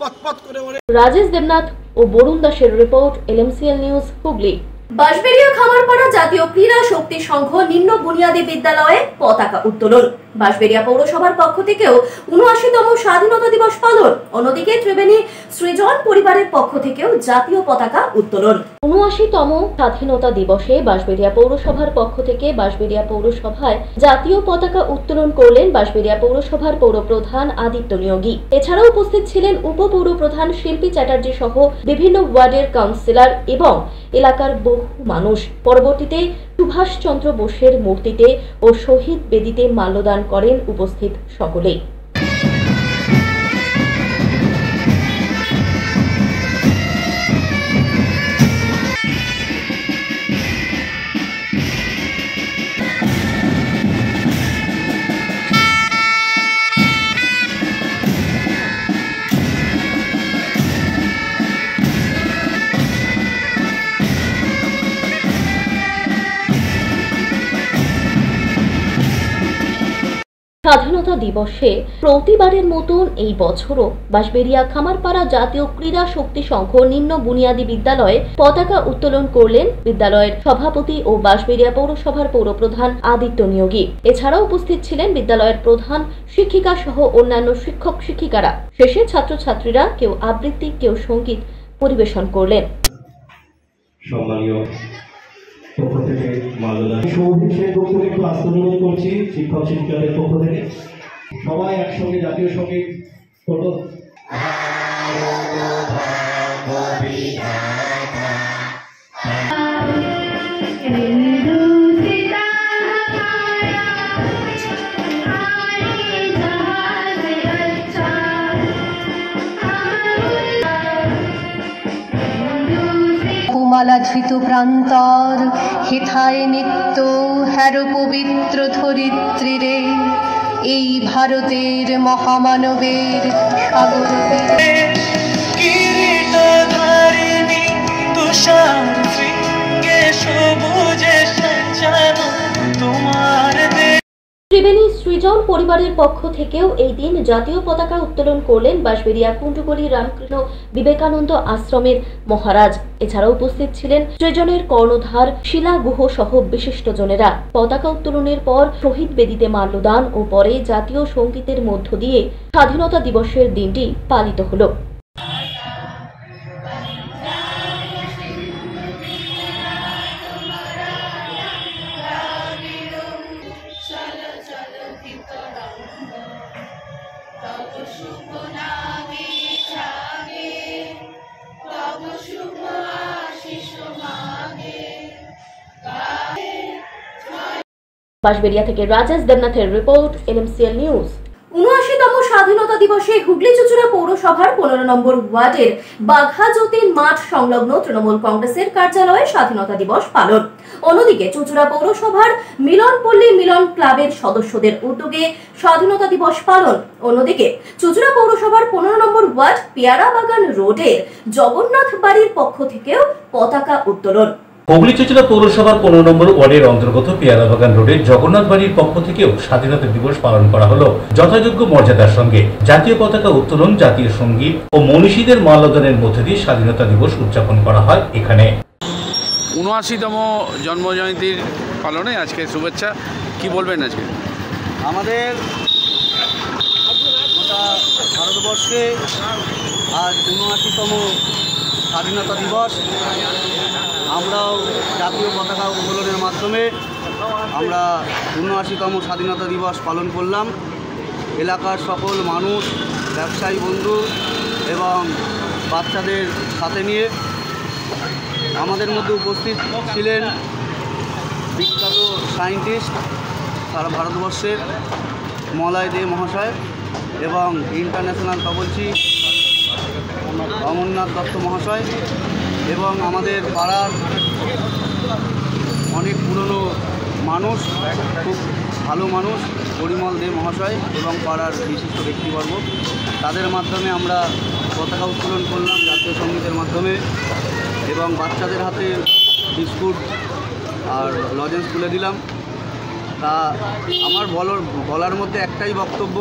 পথ করে ওরে।
রাজেশ দেবনাথ ও বরুণ দাসের report, LMCL news, Hooghly. Bansberia Khamarpara জাতীয় ক্রীড়া শক্তি সংঘ নিম্ন বুনিয়াদী বিদ্যালয়ে পতাকা উত্তোলন। বাঁশবেড়িয়া পৌরসভার পক্ষ থেকেও ৭৯তম স্বাধীনতা দিবস পালন। অন্যদিকে ত্রিবেণী সৃজন পরিবারের পক্ষ থেকেও জাতীয় পতাকা উত্তোলন। ৭৯তম স্বাধীনতা দিবসে বাঁশবেড়িয়া পৌরসভার পক্ষ থেকে বাঁশবেড়িয়া পৌরসভায় জাতীয় পতাকা উত্তোলন করলেন বাঁশবেড়িয়া পৌরসভার পৌরপ্রধান আদিত্য নিয়োগী। এছাড়াও উপস্থিত ছিলেন উপপৌরপ্রধান শিল্পী চ্যাটার্জি সহ বিভিন্ন ওয়ার্ডের কাউন্সিলর এবং এলাকার বহু মানুষ। পরবর্তীতে সুভাষচন্দ্র বোসের মূর্তিতে ও শহীদ বেদিতে মাল্যদান করেন উপস্থিত সকলেই। স্বাধীনতা দিবসে প্রতিবারের মতন এই বছরও বাঁশবেড়িয়া খামারপাড়া জাতীয় ক্রীড়া শক্তি সংঘ নিম্ন বুনিয়াদী বিদ্যালয়ে পতাকা উত্তোলন করলেন বিদ্যালয়ের সভাপতি ও বাঁশবেড়িয়া পৌরসভার পৌরপ্রধান আদিত্য নিয়োগী। এছাড়াও উপস্থিত ছিলেন বিদ্যালয়ের প্রধান শিক্ষিকা সহ অন্যান্য শিক্ষক শিক্ষিকারা। শেষে ছাত্রছাত্রীরা কেউ আবৃত্তি, কেউ সঙ্গীত পরিবেশন করলেন।
সম্মানীয় পক্ষ থেকে মাল্যদান সৌভিষের পক্ষ থেকে একটু আস্তরণ করছি শিক্ষক শিক্ষিকাদের পক্ষ থেকে সবাই একসঙ্গে জাতীয় সঙ্গীত করব।
মালা ধৃত প্রান্তর হেথায় নিত্য হ্যার পবিত্র ধরিত্রীরে এই ভারতের মহামানবের সাগর তীরে কিরীটধারিণী তুষার শৃঙ্গে সবুজে সাজানো তোমার
ত্রিবেণী সৃজন পরিবারের পক্ষ থেকেও এই দিন জাতীয় পতাকা উত্তোলন করলেন বাঁশবেড়িয়া কুণ্ডুগলি রামকৃষ্ণ বিবেকানন্দ আশ্রমের মহারাজ। এছাড়াও উপস্থিত ছিলেন সৃজনের কর্ণধার শিলা গুহ সহ বিশিষ্টজনেরা। পতাকা উত্তোলনের পর শহীদ বেদিতে মাল্যদান ও পরে জাতীয় সঙ্গীতের মধ্য দিয়ে স্বাধীনতা দিবসের দিনটি পালিত হলো। বাঁশবেড়িয়া থেকে রাজেশ দেবনাথের রিপোর্ট, LMCL নিউজ। ৭৯তম স্বাধীনতা দিবসে হুগলি চুঁচুড়া পৌরসভার ১৫ নম্বর ওয়ার্ডের বাঘাযতীন মাঠ সংলগ্ন তৃণমূল কংগ্রেসের কার্যালয়ে স্বাধীনতা দিবস পালন। অন্যদিকে চুঁচুড়া পৌরসভার মিলনপল্লী মিলন ক্লাবের সদস্যদের উদ্যোগে স্বাধীনতা দিবস পালন। অন্যদিকে চুঁচুড়া পৌরসভার ১৫ নম্বর ওয়ার্ড পেয়ারা বাগান রোডের জগন্নাথ বাড়ির পক্ষ থেকেও পতাকা উত্তোলন।
হুগলি চুঁচুড়া পৌরসভার ১৫ নম্বর ওয়ার্ডের অন্তর্গত পেয়ারা বাগান রোডের জগন্নাথ বাড়ির পক্ষ থেকেও স্বাধীনতা দিবস পালন করা হলো যথাযোগ্য মর্যাদার সঙ্গে। জাতীয় পতাকা উত্তোলন, জাতীয় সঙ্গীত ও মনীষীদের মাল্যদানের মধ্যে দিয়ে স্বাধীনতা দিবস উদযাপন করা হয়। এখানে
৭৯তম জন্মজয়ন্তীর পালনে আজকে শুভেচ্ছা, কি বলবেন আজকে?
আমাদের গোটা ভারতবর্ষে আজ ৭৯তম স্বাধীনতা দিবস। আমরাও জাতীয় পতাকা উত্তোলনের মাধ্যমে আমরা ৭৯তম স্বাধীনতা দিবস পালন করলাম। এলাকার সকল মানুষ, ব্যবসায়ী বন্ধু এবং বাচ্চাদের সাথে নিয়ে আমাদের মধ্যে উপস্থিত ছিলেন বিখ্যাত সায়েন্টিস্ট সারা ভারতবর্ষের মলয় দে মহাশয় এবং ইন্টারন্যাশনাল তপস্বী অমরনাথ দত্ত মহাশয় এবং আমাদের পাড়ার অনেক পুরনো মানুষ, খুব ভালো মানুষ, পরিমল দে মহাশয় এবং পাড়ার বিশিষ্ট ব্যক্তিবর্গ। তাদের মাধ্যমে আমরা পতাকা উত্তোলন করলাম জাতীয় সঙ্গীতের মাধ্যমে এবং বাচ্চাদের হাতে বিস্কুট আর লজেন্স তুলে দিলাম। তা আমার বলার মধ্যে একটাই বক্তব্য,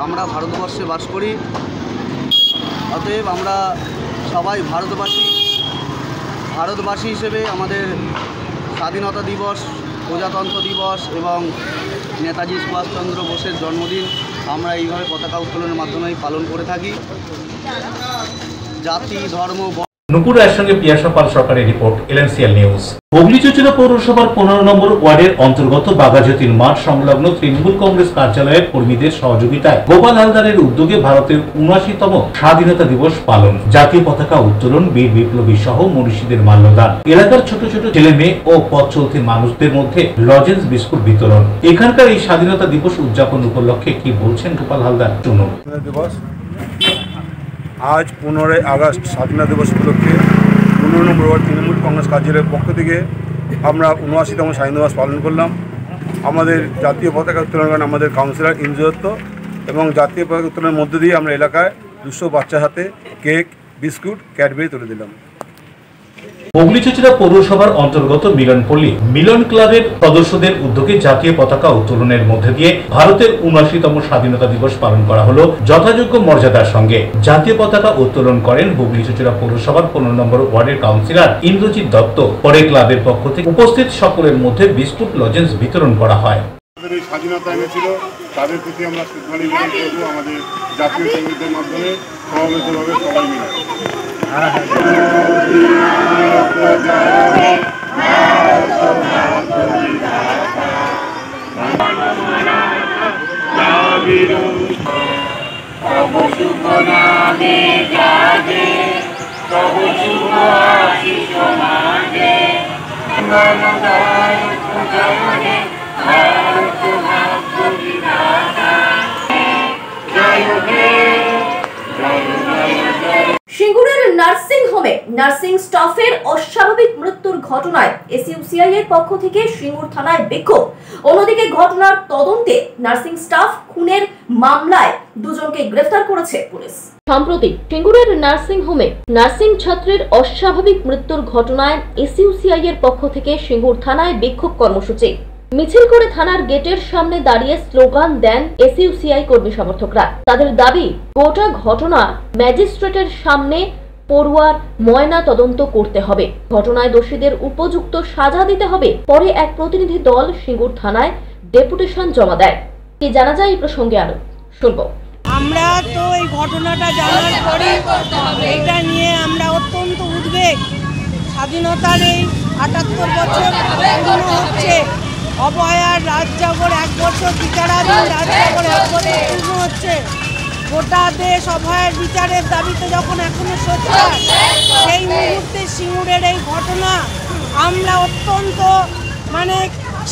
আমরা ভারতবর্ষে বাস করি।
অতএব আমরা সবাই ভারতবাসী হিসেবে আমাদের স্বাধীনতা দিবস, প্রজাতন্ত্র দিবস এবং নেতাজি সুভাষচন্দ্র বোসের জন্মদিন আমরা এইভাবে পতাকা উত্তোলনের মাধ্যমেই পালন করে থাকি। জাতি, ধর্ম,
নুপুর রায়ের সঙ্গে পিয়াসা পাল সরকারের রিপোর্ট, এলএনসিএল নিউজ। হুগলি চুঁচুড়া পৌরসভার 15 নম্বর ওয়ার্ডের অন্তর্গত বাঘাযতীন মাঠ সংলগ্ন তৃণমূল কংগ্রেস কার্যালয়ের কর্মীদের সহযোগিতায় গোপাল হালদারের উদ্যোগে ভারতের 79তম স্বাধীনতা দিবস পালন, জাতীয় পতাকা উত্তোলন, বীর বিপ্লবী সহ মনীষীদের মাল্যদান, এলাকার ছোট ছোট ছেলে মেয়ে ও পথ চলতি মানুষদের মধ্যে লজেন্স বিস্কুট বিতরণ। এখানকার এই স্বাধীনতা দিবস উদযাপন উপলক্ষে কি বলছেন গোপাল হালদার, শুনুন।
আজ 15 আগস্ট স্বাধীনতা দিবস উপলক্ষে 15 নম্বর ওয়ার্ড তৃণমূল কংগ্রেস কার্যালয়ের পক্ষ থেকে আমরা 79তম স্বাধীনতা দিবস পালন করলাম। আমাদের জাতীয় পতাকা উত্তোলন করেন আমাদের কাউন্সিলর ইন্দ্র দত্ত এবং জাতীয় পতাকা উত্তোলনের মধ্য দিয়ে আমরা এলাকায় 200 বাচ্চার হাতে কেক, বিস্কুট, ক্যাডবেরি তুলে দিলাম।
হুগলি চুঁচুড়া পৌরসভার অন্তর্গত মিলনপল্লী মিলন ক্লাবের সদস্যদের উদ্যোগে জাতীয় পতাকা উত্তোলনের মধ্যে দিয়ে ভারতের 79তম স্বাধীনতা দিবস পালন করা হলো যথাযোগ্য মর্যাদার সঙ্গে। জাতীয় পতাকা উত্তোলন করেন হুগলি চুঁচুড়া পৌরসভার 15 নম্বর ওয়ার্ডের কাউন্সিলর ইন্দ্রজিৎ দত্ত। পরে ক্লাবের পক্ষ থেকে উপস্থিত সকলের মধ্যে বিস্কুট, লজেন্স বিতরণ করা হয়।
স্বাধীনতা এনেছিল তাদের প্রতি আমরা শ্রদ্ধা নিবেদন করব আমাদের জাতীয় সঙ্গীতের মাধ্যমে সমবেতভাবে সবাই মিলে।
সিঙ্গুরের নার্সিং হোমে নার্সিং স্টাফের অস্বাভাবিক মৃত্যুর ঘটনায় এসইউসিআই এর পক্ষ থেকে সিঙ্গুর থানায় বিক্ষোভ। অন্যদিকে ঘটনার তদন্তে নার্সিং স্টাফ খুনের মামলায় দুজনকে গ্রেফতার করেছে পুলিশ। সম্প্রতি সিঙ্গুরের নার্সিং হোমে নার্সিং ছাত্রের অস্বাভাবিক মৃত্যুর ঘটনায় এসইউসিআই এর পক্ষ থেকে সিঙ্গুর থানায় বিক্ষোভ কর্মসূচি। মিছিল করে থানার গেটের সামনে দাঁড়িয়ে স্লোগান দেন এসইউসিআই কর্মী সমর্থকরা। তাদের দাবি, গোটা ঘটনা ম্যাজিস্ট্রেটের সামনে পড়ুয়ার ময়না তদন্ত করতে হবে, ঘটনায় দোষীদের উপযুক্ত সাজা দিতে হবে। পরে এক প্রতিনিধি দল সিঙ্গুর থানায় ডেপুটেশন জমা দেয়। কি জানা যায় এই প্রসঙ্গে আরো শুনবো।
আমরা তো এই ঘটনাটা জানার পরে এটা নিয়ে আমরা অত্যন্ত উদ্বেগ। স্বাধীনতার এই 78 বছর পূর্ণ হচ্ছে, অভয়ার রাজজাগর 1 বছর, বিচারাধীন রাজজাগর 1 বছর পূর্ণ হচ্ছে। গোটা দেশ অভয়ার বিচারের দাবিতে যখন এখনো সোচ্চার, সেই মুহূর্তে সিঙ্গুরের এই ঘটনা আমরা অত্যন্ত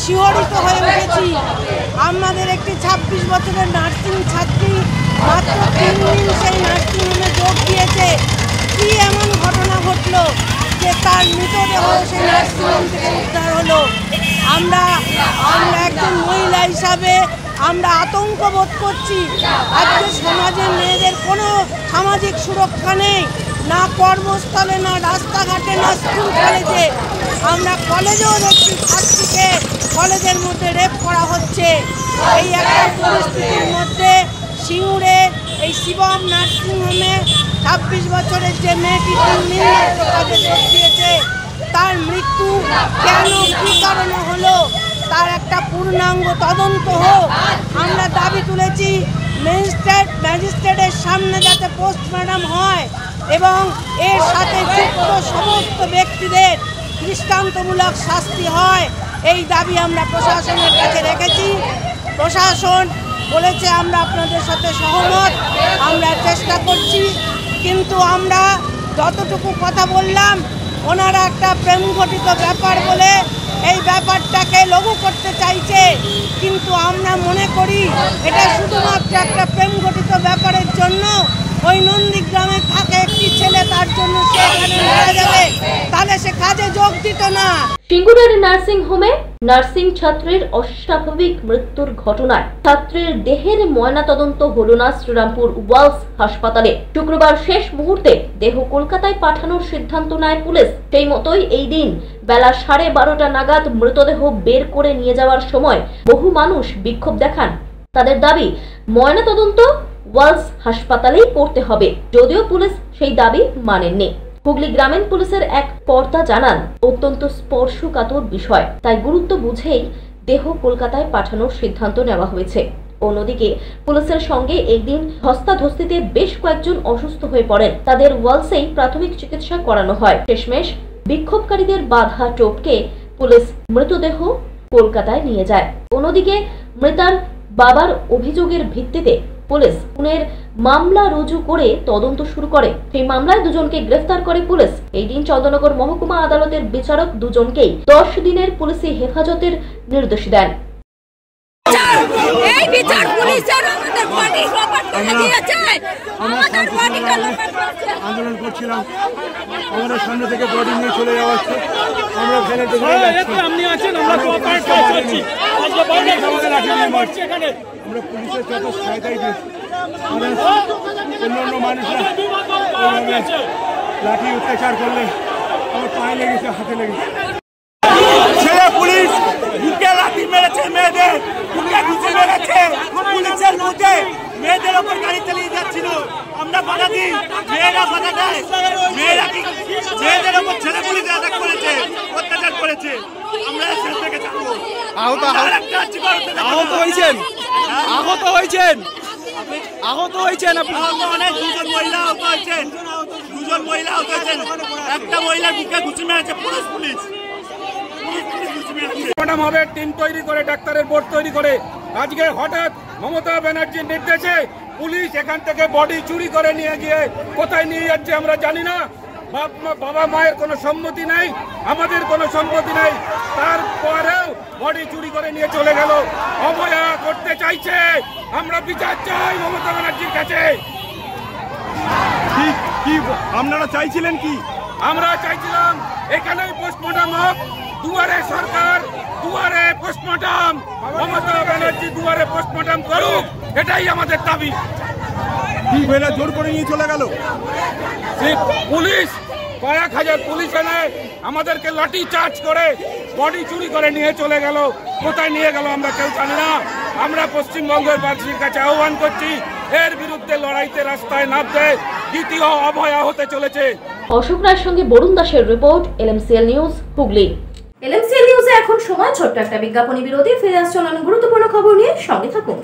শিহরিত হয়ে উঠেছি। আমাদের একটি 26 বছরের নার্সিং ছাত্রী মাত্র 3 দিন সেই নার্সিংহোমে যোগ দিয়েছে। কি এমন ঘটনা ঘটলো যে তার মৃতদেহ সেই নার্সিংহোম থেকে উদ্ধার হলো? আমরা একজন মহিলা হিসাবে আমরা আতঙ্ক বোধ করছি। আজকে সমাজের মেয়েদের কোনো সামাজিক সুরক্ষা নেই, না কর্মস্থলে, না রাস্তাঘাটে, না স্কুল কলেজে। আমরা কলেজেও দেখছি ছাত্রীকে কলেজের মধ্যে রেপ করা হচ্ছে। এই একটা পরিস্থিতির মধ্যে সিঙ্গুরে এই শিবম নার্সিংহোমে 26 বছরের যে মেয়েটি 3 দিন কাজে যোগ দিয়েছে, তার মৃত্যু কেন, কি কারণে হলো, তার একটা পূর্ণাঙ্গ তদন্ত হোক। আমরা দাবি তুলেছি ম্যাজিস্ট্রেটের সামনে যাতে পোস্টমর্টম হয় এবং এর সাথে যুক্ত সমস্ত ব্যক্তিদের দৃষ্টান্তমূলক শাস্তি হয়। এই দাবি আমরা প্রশাসনের কাছে রেখেছি। প্রশাসন বলেছে আমরা আপনাদের সাথে সহমত, আমরা চেষ্টা করছি। কিন্তু আমরা যতটুকু কথা বললাম, ওনারা একটা প্রেম ঘটিত ব্যাপার বলে এই ব্যাপারটাকে লঘু করতে চাইছে। কিন্তু আমরা মনে করি এটা শুধুমাত্র একটা প্রেম ঘটিত ব্যাপারের জন্য ওই নন্দীগ্রামে থাকে একটি ছেলে, তার জন্য সে এখানে মারা যাবে, তাহলে সে কাজে যোগ দিত না।
সিঙ্গুরের নার্সিং হোমে নার্সিং ছাত্রের অস্বাভাবিক মৃত্যুর ঘটনায় ছাত্রের দেহের ময়নাতদন্ত হলো না শ্রীরামপুর ওয়ালস হাসপাতালে। শুক্রবার শেষ মুহূর্তে দেহ কলকাতায় পাঠানোর সিদ্ধান্ত নেয় পুলিশ। সেই মতোই এই দিন বেলা 12:30 নাগাদ মৃতদেহ বের করে নিয়ে যাওয়ার সময় বহু মানুষ বিক্ষোভ দেখান। তাদের দাবি, ময়নাতদন্ত ওয়ালস হাসপাতালেই পড়তে হবে, যদিও পুলিশ সেই দাবি মানেননি। হুগলি গ্রামীণ পুলিশের এক কর্তা জানান, অত্যন্ত স্পর্শকাতর বিষয়, তাই গুরুত্ব বুঝেই দেহ কলকাতায় পাঠানোর সিদ্ধান্ত নেওয়া হয়েছে। অন্যদিকে পুলিশের সঙ্গে একদিন ধস্তাধস্তিতে বেশ কয়েকজন অসুস্থ হয়ে পড়েন, তাদের ওয়ালসেই প্রাথমিক চিকিৎসা করানো হয়। শেষমেশ বিক্ষোভকারীদের বাধা টপকে পুলিশ মৃতদেহ কলকাতায় নিয়ে যায়। অন্যদিকে মৃতার বাবার অভিযোগের ভিত্তিতে পুলিশ খুনের মামলা রুজু করে তদন্ত শুরু করে। সেই মামলায় দুজনকে গ্রেফতার করে পুলিশ। এই দিন চন্দননগর মহকুমা আদালতের বিচারক দুজনকেই 10 দিনের পুলিশি হেফাজতের নির্দেশ দেন।
আন্দোলন করছিলাম, আমাদের সামনে থেকে বডি নিয়ে চলে যাওয়া হচ্ছে, আমরা আমরা পুলিশের যত সহায়তাই দিয়েছি, অন্যান্য মানুষরা লাঠি অত্যাচার করলে আমার পায়ে লেগেছে, হাতে লেগেছে। ছেলে পুলিশ বুকে লাঠি মেরেছে, মেয়েদের বুকে ঘুষে মেরেছে, পুলিশের মধ্যে মেয়েদের ওপর গাড়ি চালিয়ে যাচ্ছিল, আমরা বাধা দিই, মেয়েরা বাধা দেয়, মেয়েরা কি মেয়েদের ওপর ছেলে পুলিশ অ্যাটাক করেছে, অত্যাচার করেছে, আমরা শেষ থেকে যাবো। আহত হয়েছেন, আহত হয়েছেন, আহত হয়েছেন আপনি? অনেক দুজন মহিলা আহত হয়েছেন, দুজন মহিলা আহত হয়েছেন, একটা মহিলার বুকে ঘুষি মেরেছে পুলিশ। ম্যাডাম হবে টিম তৈরি করে, ডাক্তারের বোর্ড তৈরি করে, আজকে হঠাৎ মমতা ব্যানার্জির নির্দেশে পুলিশ এখান থেকে বডি চুরি করে নিয়ে গিয়ে কোথায় নিয়ে যাচ্ছে আমরা জানি না। বাবা মায়ের কোনো সম্মতি নাই, আমাদের কোনো সম্মতি নাই, তারপরেও বডি চুরি করে নিয়ে চলে গেল। অবহেলা করতে চাইছে, আমরা বিচার চাই মমতা ব্যানার্জির কাছে। কি আপনারা চাইছিলেন? কি আমরা চাইছিলাম এখানেই পোস্টমর্টম হোক, দুয়ারে সরকার, দুয়ারে পোস্টমর্টম, মমতা ব্যানার্জি দুয়ারে পোস্টমর্টম করুক, এটাই আমাদের দাবি। কি বেলা জোর করে নিয়ে চলে গেল পুলিশ, কয়েক হাজার পুলিশ এনে আমাদেরকে লাঠি চার্জ করে বডি চুরি করে নিয়ে চলে গেল। কোথায় নিয়ে গেল আমরা কেউ জানি না। আমরা পশ্চিমবঙ্গের বাসীর কাছে আহ্বান করছি, এর বিরুদ্ধে লড়াইতে রাস্তায় নামতে, দ্বিতীয় অভয়া হতে চলেছে।
অশোক রায়ের সঙ্গে বরুণ দাসের report, LMCL news, Hooghly. LMCL নিউজে এখন সময় ছোট্ট একটা বিজ্ঞাপনী বিরতি। ফিরে আসছে অন্যান্য গুরুত্বপূর্ণ খবর নিয়ে, সঙ্গে থাকুন।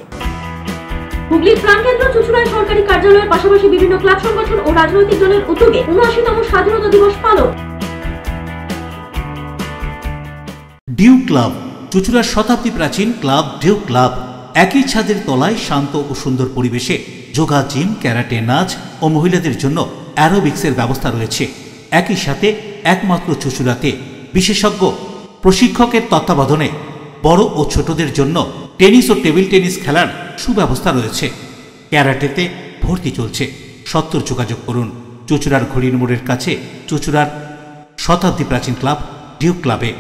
হুগলির প্রাণকেন্দ্র চুঁচুড়ায় সরকারি কার্যালয়ের পাশাপাশি বিভিন্ন ক্লাব সংগঠন ও রাজনৈতিক দলের উদ্যোগে ৭৯তম স্বাধীনতা দিবস পালন।
ডিউ ক্লাব, চুঁচুড়ার শতাব্দী প্রাচীন ক্লাব ডিউ ক্লাব। একই ছাদের তলায় শান্ত ও সুন্দর পরিবেশে যোগা, জিম, ক্যারাটে, নাচ ও মহিলাদের জন্য অ্যারোবিক্সের ব্যবস্থা রয়েছে। একই সাথে একমাত্র চুঁচুড়াতে বিশেষজ্ঞ প্রশিক্ষকের তত্ত্বাবধানে বড় ও ছোটদের জন্য টেনিস ও টেবিল টেনিস খেলার সুব্যবস্থা রয়েছে। ক্যারাটেতে ভর্তি চলছে। সত্তর যোগাযোগ করুন চুঁচুড়ার ঘড়ির মোড়ের কাছে চুঁচুড়ার শতাব্দী প্রাচীন ক্লাব ডিউ ক্লাবে।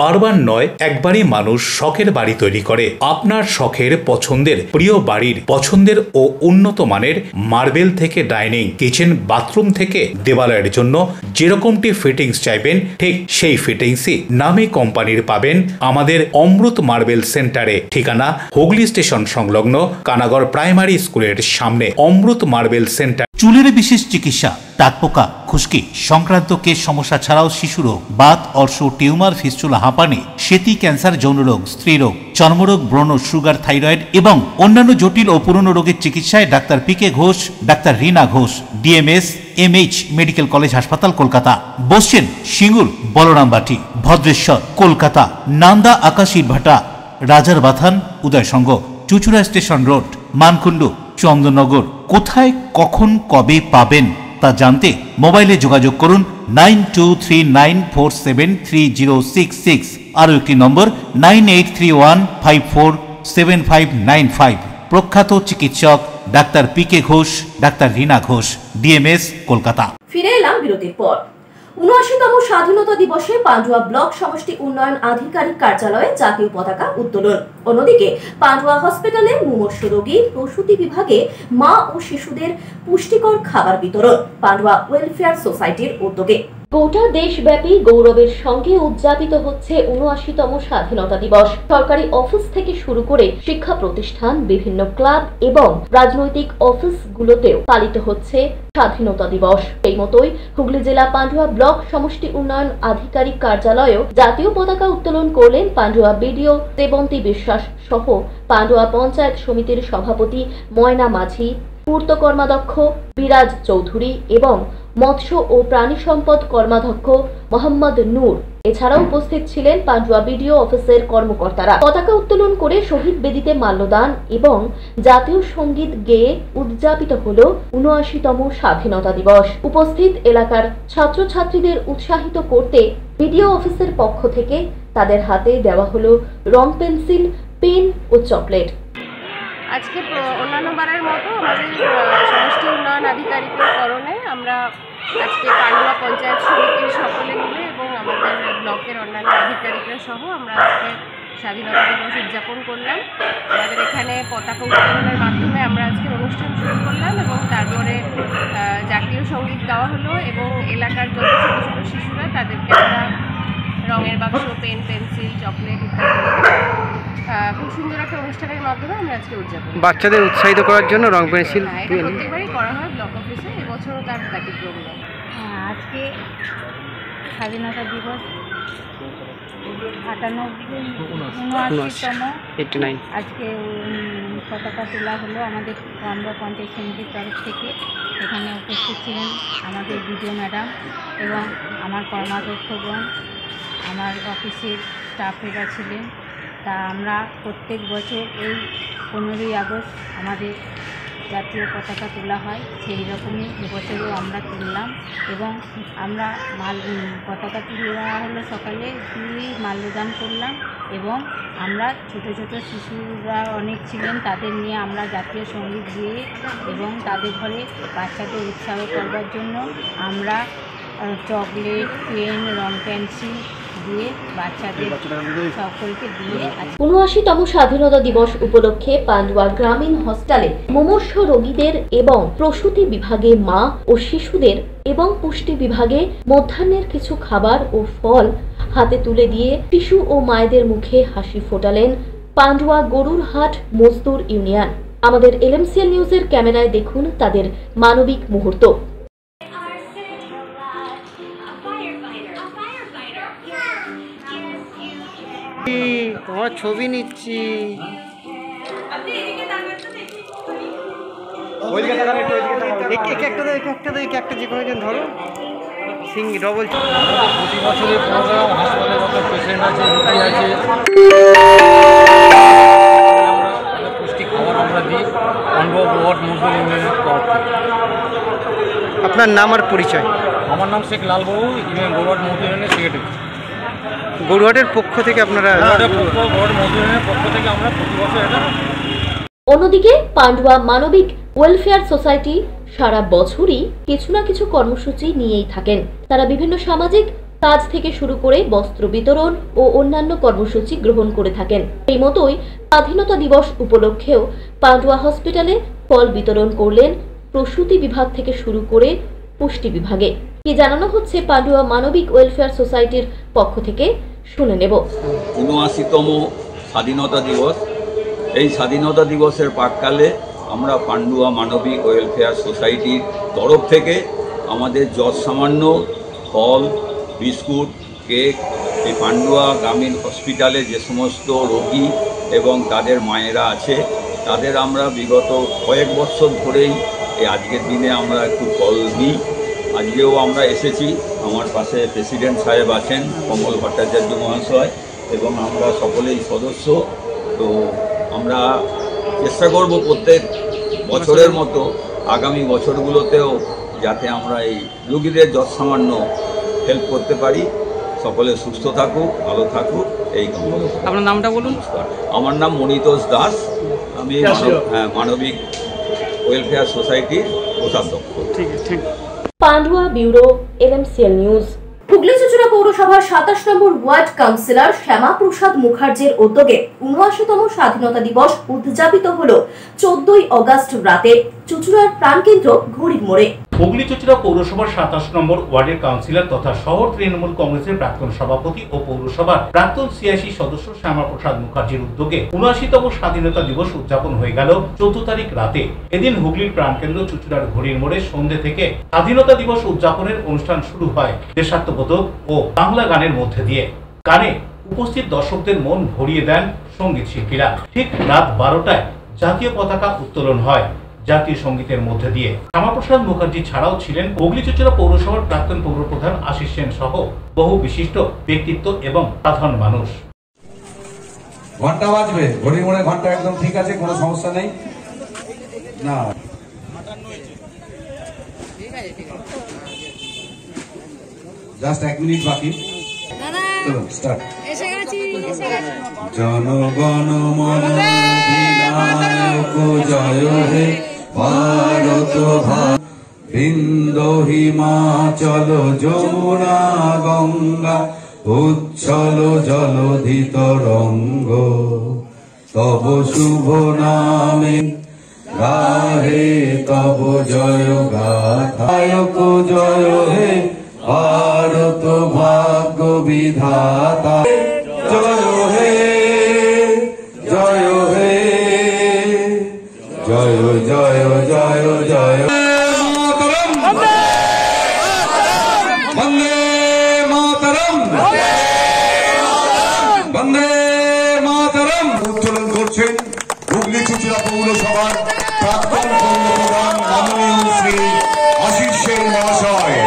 বারবার নয়, একবারই মানুষ শখের বাড়ি তৈরি করে। আপনার শখের পছন্দের প্রিয় বাড়ির পছন্দের ও উন্নত মানের মার্বেল থেকে ডাইনিং, কিচেন, বাথরুম থেকে দেওয়ালের জন্য যেরকমটি ফিটিংস চাইবেন, ঠিক সেই ফিটিংসই নামী কোম্পানির পাবেন আমাদের অমৃত মার্বেল সেন্টারে। ঠিকানা হুগলি স্টেশন সংলগ্ন কানাগড় প্রাইমারি স্কুলের সামনে অমৃত মার্বেল সেন্টার। চুলের বিশেষ চিকিৎসা, টাকপোকা, খুশকি সংক্রান্ত কেশ সমস্যা ছাড়াও শিশুরোগ, বাত, অর্শ, টিউমার, ফিস্টুলা, হাঁপানি, সেতি, ক্যান্সার, যৌনরোগ, স্ত্রীরোগ, চর্মরোগ, ব্রণ, সুগার, থাইরয়েড এবং অন্যান্য জটিল ও পুরনো রোগের চিকিৎসায় doctor PK Ghosh, doctor Rina Ghosh, DMS MH medical college হাসপাতাল, কলকাতা। বসছেন সিঙ্গুর, বলরামবাটি, ভদ্রেশ্বর, কলকাতা। নান্দা, আকাশী ভাটা, রাজার বাথান, উদয়সঙ্গ, চুঁচুড়া স্টেশন রোড, মানকুণ্ডু, চন্দননগর। কোথায়, কখন, কবে পাবেন তা জানতে মোবাইলে যোগাযোগ করুন 9239473066। আরও একটি নম্বর 9831547595। প্রখ্যাত চিকিৎসক doctor PK Ghosh, doctor Rina Ghosh, DMS, Kolkata.
ফিরে এলাম বিরতির পর। ৭৯তম স্বাধীনতা দিবসে পান্ডুয়া ব্লক সমষ্টি উন্নয়ন আধিকারিক কার্যালয়ে জাতীয় পতাকা উত্তোলন। অন্যদিকে পান্ডুয়া হসপিটালে মুমূর্ষু রোগী প্রসূতি বিভাগে মা ও শিশুদের পুষ্টিকর খাবার বিতরণ পান্ডুয়া ওয়েলফেয়ার সোসাইটির উদ্যোগে। গোটা দেশব্যাপী গৌরবের সঙ্গে উদযাপিত হচ্ছে ৭৯তম স্বাধীনতা দিবস। সরকারি অফিস থেকে শুরু করে শিক্ষা প্রতিষ্ঠান, বিভিন্ন ক্লাব এবং রাজনৈতিক অফিসগুলোতেও পালিত হচ্ছে স্বাধীনতা দিবস। এই মতোই হুগলি জেলা পান্ডুয়া ব্লক সমষ্টি উন্নয়ন আধিকারিক কার্যালয়েও জাতীয় পতাকা উত্তোলন করলেন পান্ডুয়া বিডিও দেবন্তী বিশ্বাস সহ পান্ডুয়া পঞ্চায়েত সমিতির সভাপতি ময়না মাঝি, পূর্ত কর্মাধ্যক্ষ বিরাজ চৌধুরী এবং মৎস্য ও প্রাণী সম্পদ কর্মাধ্যক্ষ মোহাম্মদ নূর। এছাড়াও উপস্থিত ছিলেন পান্ডুয়া বিডিও অফিসের কর্মকর্তারা। পতাকা উত্তোলন করে শহীদ বেদিতে মাল্যদান এবং জাতীয় সঙ্গীত গেয়ে উদযাপিত হল ৭৯তম স্বাধীনতা দিবস। উপস্থিত এলাকার ছাত্রছাত্রীদের উৎসাহিত করতে বিডিও অফিসের পক্ষ থেকে তাদের হাতে দেওয়া হলো রং পেন্সিল, পেন ও চকলেট।
আজকে অন্যান্য বারের মতো আমাদের সমষ্টি উন্নয়ন আধিকারিকের করণে আমরা আজকে পান্ডুয়া পঞ্চায়েত সমিতির সকলে মিলে এবং আমাদের ব্লকের অন্যান্য আধিকারিকরা সহ আমরা আজকে স্বাধীনতা দিবস উদযাপন করলাম। আমাদের এখানে পতাকা উত্তোলনের মাধ্যমে আমরা আজকে অনুষ্ঠান শুরু করলাম এবং তারপরে জাতীয় সঙ্গীত গাওয়া হলো এবং এলাকার যত ছোটো ছোটো শিশুরা তাদেরকে আমরা রঙের বাক্স, পেন, পেন্সিল, চকলেট ইত্যাদি খুব সুন্দর একটা অনুষ্ঠানের মাধ্যমে আমরা আজকে উদযাপন।
বাচ্চাদের উৎসাহিত করার জন্য রং পেন্সিল
প্রত্যেকবারই করা হয় ব্লক অফিসে, এবছরও তার ব্যতিক্রম নয়।
আজকে স্বাধীনতা দিবস
89
আজকে পতাকা তোলা হলো আমাদের পান্ডুয়া পঞ্চায়েত সমিতির তরফ থেকে। এখানে উপস্থিত ছিলেন আমাদের বিডিও ম্যাডাম এবং আমার কর্মাধ্যক্ষগণ, আমার অফিসের স্টাফেরা ছিলেন। তা আমরা প্রত্যেক বছর এই 15ই আগস্ট আমাদের জাতীয় পতাকা তোলা হয়, সেই রকমই এবছরও আমরা তুললাম এবং আমরা পতাকা তুলে দেওয়া হলো সকালে, দিয়ে মাল্যদান করলাম এবং আমরা ছোট ছোট শিশুরা অনেক ছিলেন, তাদের নিয়ে আমরা জাতীয় সঙ্গীত দিয়ে এবং তাদের ঘরে বাচ্চাদের উৎসাহ করবার জন্য আমরা চকলেট, পেন, রং পেন্সিল দিয়ে বাচ্চাদের সকলকে দিয়ে।
৭৯তম স্বাধীনতা দিবস উপলক্ষে পান্ডুয়া গ্রামীণ হসপিটালে মুমূর্ষ রোগীদের এবং প্রসূতি বিভাগে মা ও শিশুদের এবং পুষ্টি বিভাগে মধ্যাহ্নের কিছু খাবার ও ফল হাতে তুলে দিয়ে শিশু ও মায়েদের মুখে হাসি ফোটালেন পান্ডুয়া গরুরহাট মজদুর ইউনিয়ন। আমাদের এলএমসিএল নিউজের ক্যামেরায় দেখুন তাদের মানবিক মুহূর্ত।
তোমার ছবি নিচ্ছি। একটা যে কোনো জন ধরো, ডবল।
প্রতি বছরের প্রোগ্রাম, হাসপাতালে কত পেশেন্ট আছে, রোগী আছে, আমরা পুষ্টি খাবার আমরা দিই পান্ডুয়া গরুহাট মজদুর ইউনিয়নের তরফ থেকে।
আপনার নাম আর পরিচয়?
আমার নাম শেখ লালবাবু, গরুহাট মজদুর ইউনিয়নের সেক্রেটারি।
গরুহাটের পক্ষ থেকে আপনারা?
গরুহাট মজদুর ইউনিয়নের পক্ষ থেকে আমরা প্রতি বছর এটা।
অন্যদিকে পান্ডুয়া মানবিক ওয়েলফেয়ার সোসাইটি সারা বছরই কিছু না কিছু কর্মসূচি নিয়েই থাকেন। তারা বিভিন্ন সামাজিক কাজ থেকে শুরু করে বস্ত্র বিতরণ ও অন্যান্য কর্মসূচি গ্রহণ করে থাকেন। এই মতোই স্বাধীনতা দিবস উপলক্ষেও পান্ডুয়া হসপিটালে ফল বিতরণ করলেন প্রসূতি বিভাগ থেকে শুরু করে পুষ্টি বিভাগে। কি জানানো হচ্ছে পান্ডুয়া মানবিক ওয়েলফেয়ার সোসাইটির পক্ষ থেকে, শুনে নেব।
৭৯তম স্বাধীনতা দিবস, এই স্বাধীনতা দিবসের প্রাক্কালে আমরা পান্ডুয়া মানবিক ওয়েলফেয়ার সোসাইটির তরফ থেকে আমাদের যৎসামান্য ফল, বিস্কুট, কেক এই পান্ডুয়া গ্রামীণ হসপিটালে যে সমস্ত রোগী এবং তাদের মায়েরা আছে তাদের আমরা বিগত কয়েক বছর ধরেই এই আজকের দিনে আমরা একটু ফল দিই। আজকেও আমরা এসেছি, আমার পাশে প্রেসিডেন্ট সাহেব আছেন কমল ভট্টাচার্য মহাশয় এবং আমরা সকলেই সদস্য। তো আমরা চেষ্টা করব প্রত্যেক বছরের মতো আগামী বছরগুলোতেও যাতে আমরা এই রোগীদের যৎসামান্য হেল্প করতে পারি। সকলে সুস্থ থাকুক, ভালো থাকুক, এই কামনা।
আপনার নামটা বলুন।
আমার নাম মনিতোষ দাস, আমি মানবিক ওয়েলফেয়ার সোসাইটির কোষাধ্যক্ষ।
Pandua bureau, LMCL news. Hooghly Chuchura পৌরসভার ২৭ নম্বর ওয়ার্ড কাউন্সিলর শ্যামা প্রসাদ মুখার্জির উদ্যোগে ৭৯তম স্বাধীনতা দিবস উদযাপিত হল ১৪ই আগস্ট রাতে চুচুড়ার প্রাণকেন্দ্র ঘড়ির মোড়ে।
হুগলি চুচুড়া পৌরসভার 27 নম্বর ওয়ার্ডের কাউন্সিলর তথা শহর তৃণমূল কংগ্রেসের প্রাক্তন সভাপতি ও পৌরসভার প্রাক্তন সিআইসি সদস্য শ্যামাপ্রসাদ মুখার্জির উদ্যোগে ৭৯তম স্বাধীনতা দিবস উদযাপন হয়ে গেল 14 তারিখ রাতে। এদিন হুগলির প্রাণকেন্দ্র চুচুড়ার ঘড়ির মোড়ে সন্ধ্যে থেকে স্বাধীনতা দিবস উদযাপনের অনুষ্ঠান শুরু হয় দেশাত্মবোধক ও বাংলা গানের মধ্যে দিয়ে। গানে উপস্থিত দর্শকদের মন ভরিয়ে দেন সঙ্গীত শিল্পীরা। ঠিক রাত 12টায় জাতীয় পতাকা উত্তোলন হয় জাতীয় সঙ্গীতের মধ্যে দিয়ে। শ্যামাপ্রসাদ মুখার্জি ছাড়াও ছিলেন হুগলি চুচুড়া পৌরসভার প্রাক্তন পৌরপ্রধান আশিস সেন সহ বহু বিশিষ্ট ব্যক্তিত্ব এবং সাধারণ মানুষ।
ঘন্টা বাজবে, ঘড়ির মোড়ে ঘন্টা একদম ঠিক আছে, কোনো সমস্যা নেই না। জাস্ট 1 মিনিট বাকি। চলো স্টার্ট। জনগণ মন অধিনায়ক জয় হে ভারত বিন্দু হিমাচল যমুনা গঙ্গা উচ্ছল জলধি তরঙ্গ তব শুভ নামে গাহে তব জয় গাথায়ক জয় হে ভারত ভাগ্য বিধাতা জয় হে জয় হে জয় জয় জয় জয় বন্দে মাতরম বন্দে মাতরম। উত্তোলন করছেন হুগলি চুচুড়া পৌরসভার প্রাক্তন পৌরপ্রধান মাননীয় শ্রী আশিস সেন মহাশয়।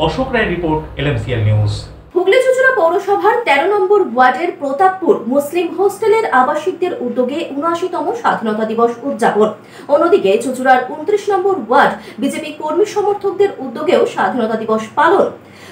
Ashok Roy report, LMCL news.
Hooghly Chuchura পৌরসভার 13 নম্বর ওয়ার্ডের প্রতাপপুর মুসলিম হোস্টেলের আবাসিকদের উদ্যোগে ৭৯তম স্বাধীনতা দিবস উদযাপন। অন্যদিকে চুচুড়ার 29 নম্বর ওয়ার্ড বিজেপি কর্মী সমর্থকদের উদ্যোগেও স্বাধীনতা দিবস পালন।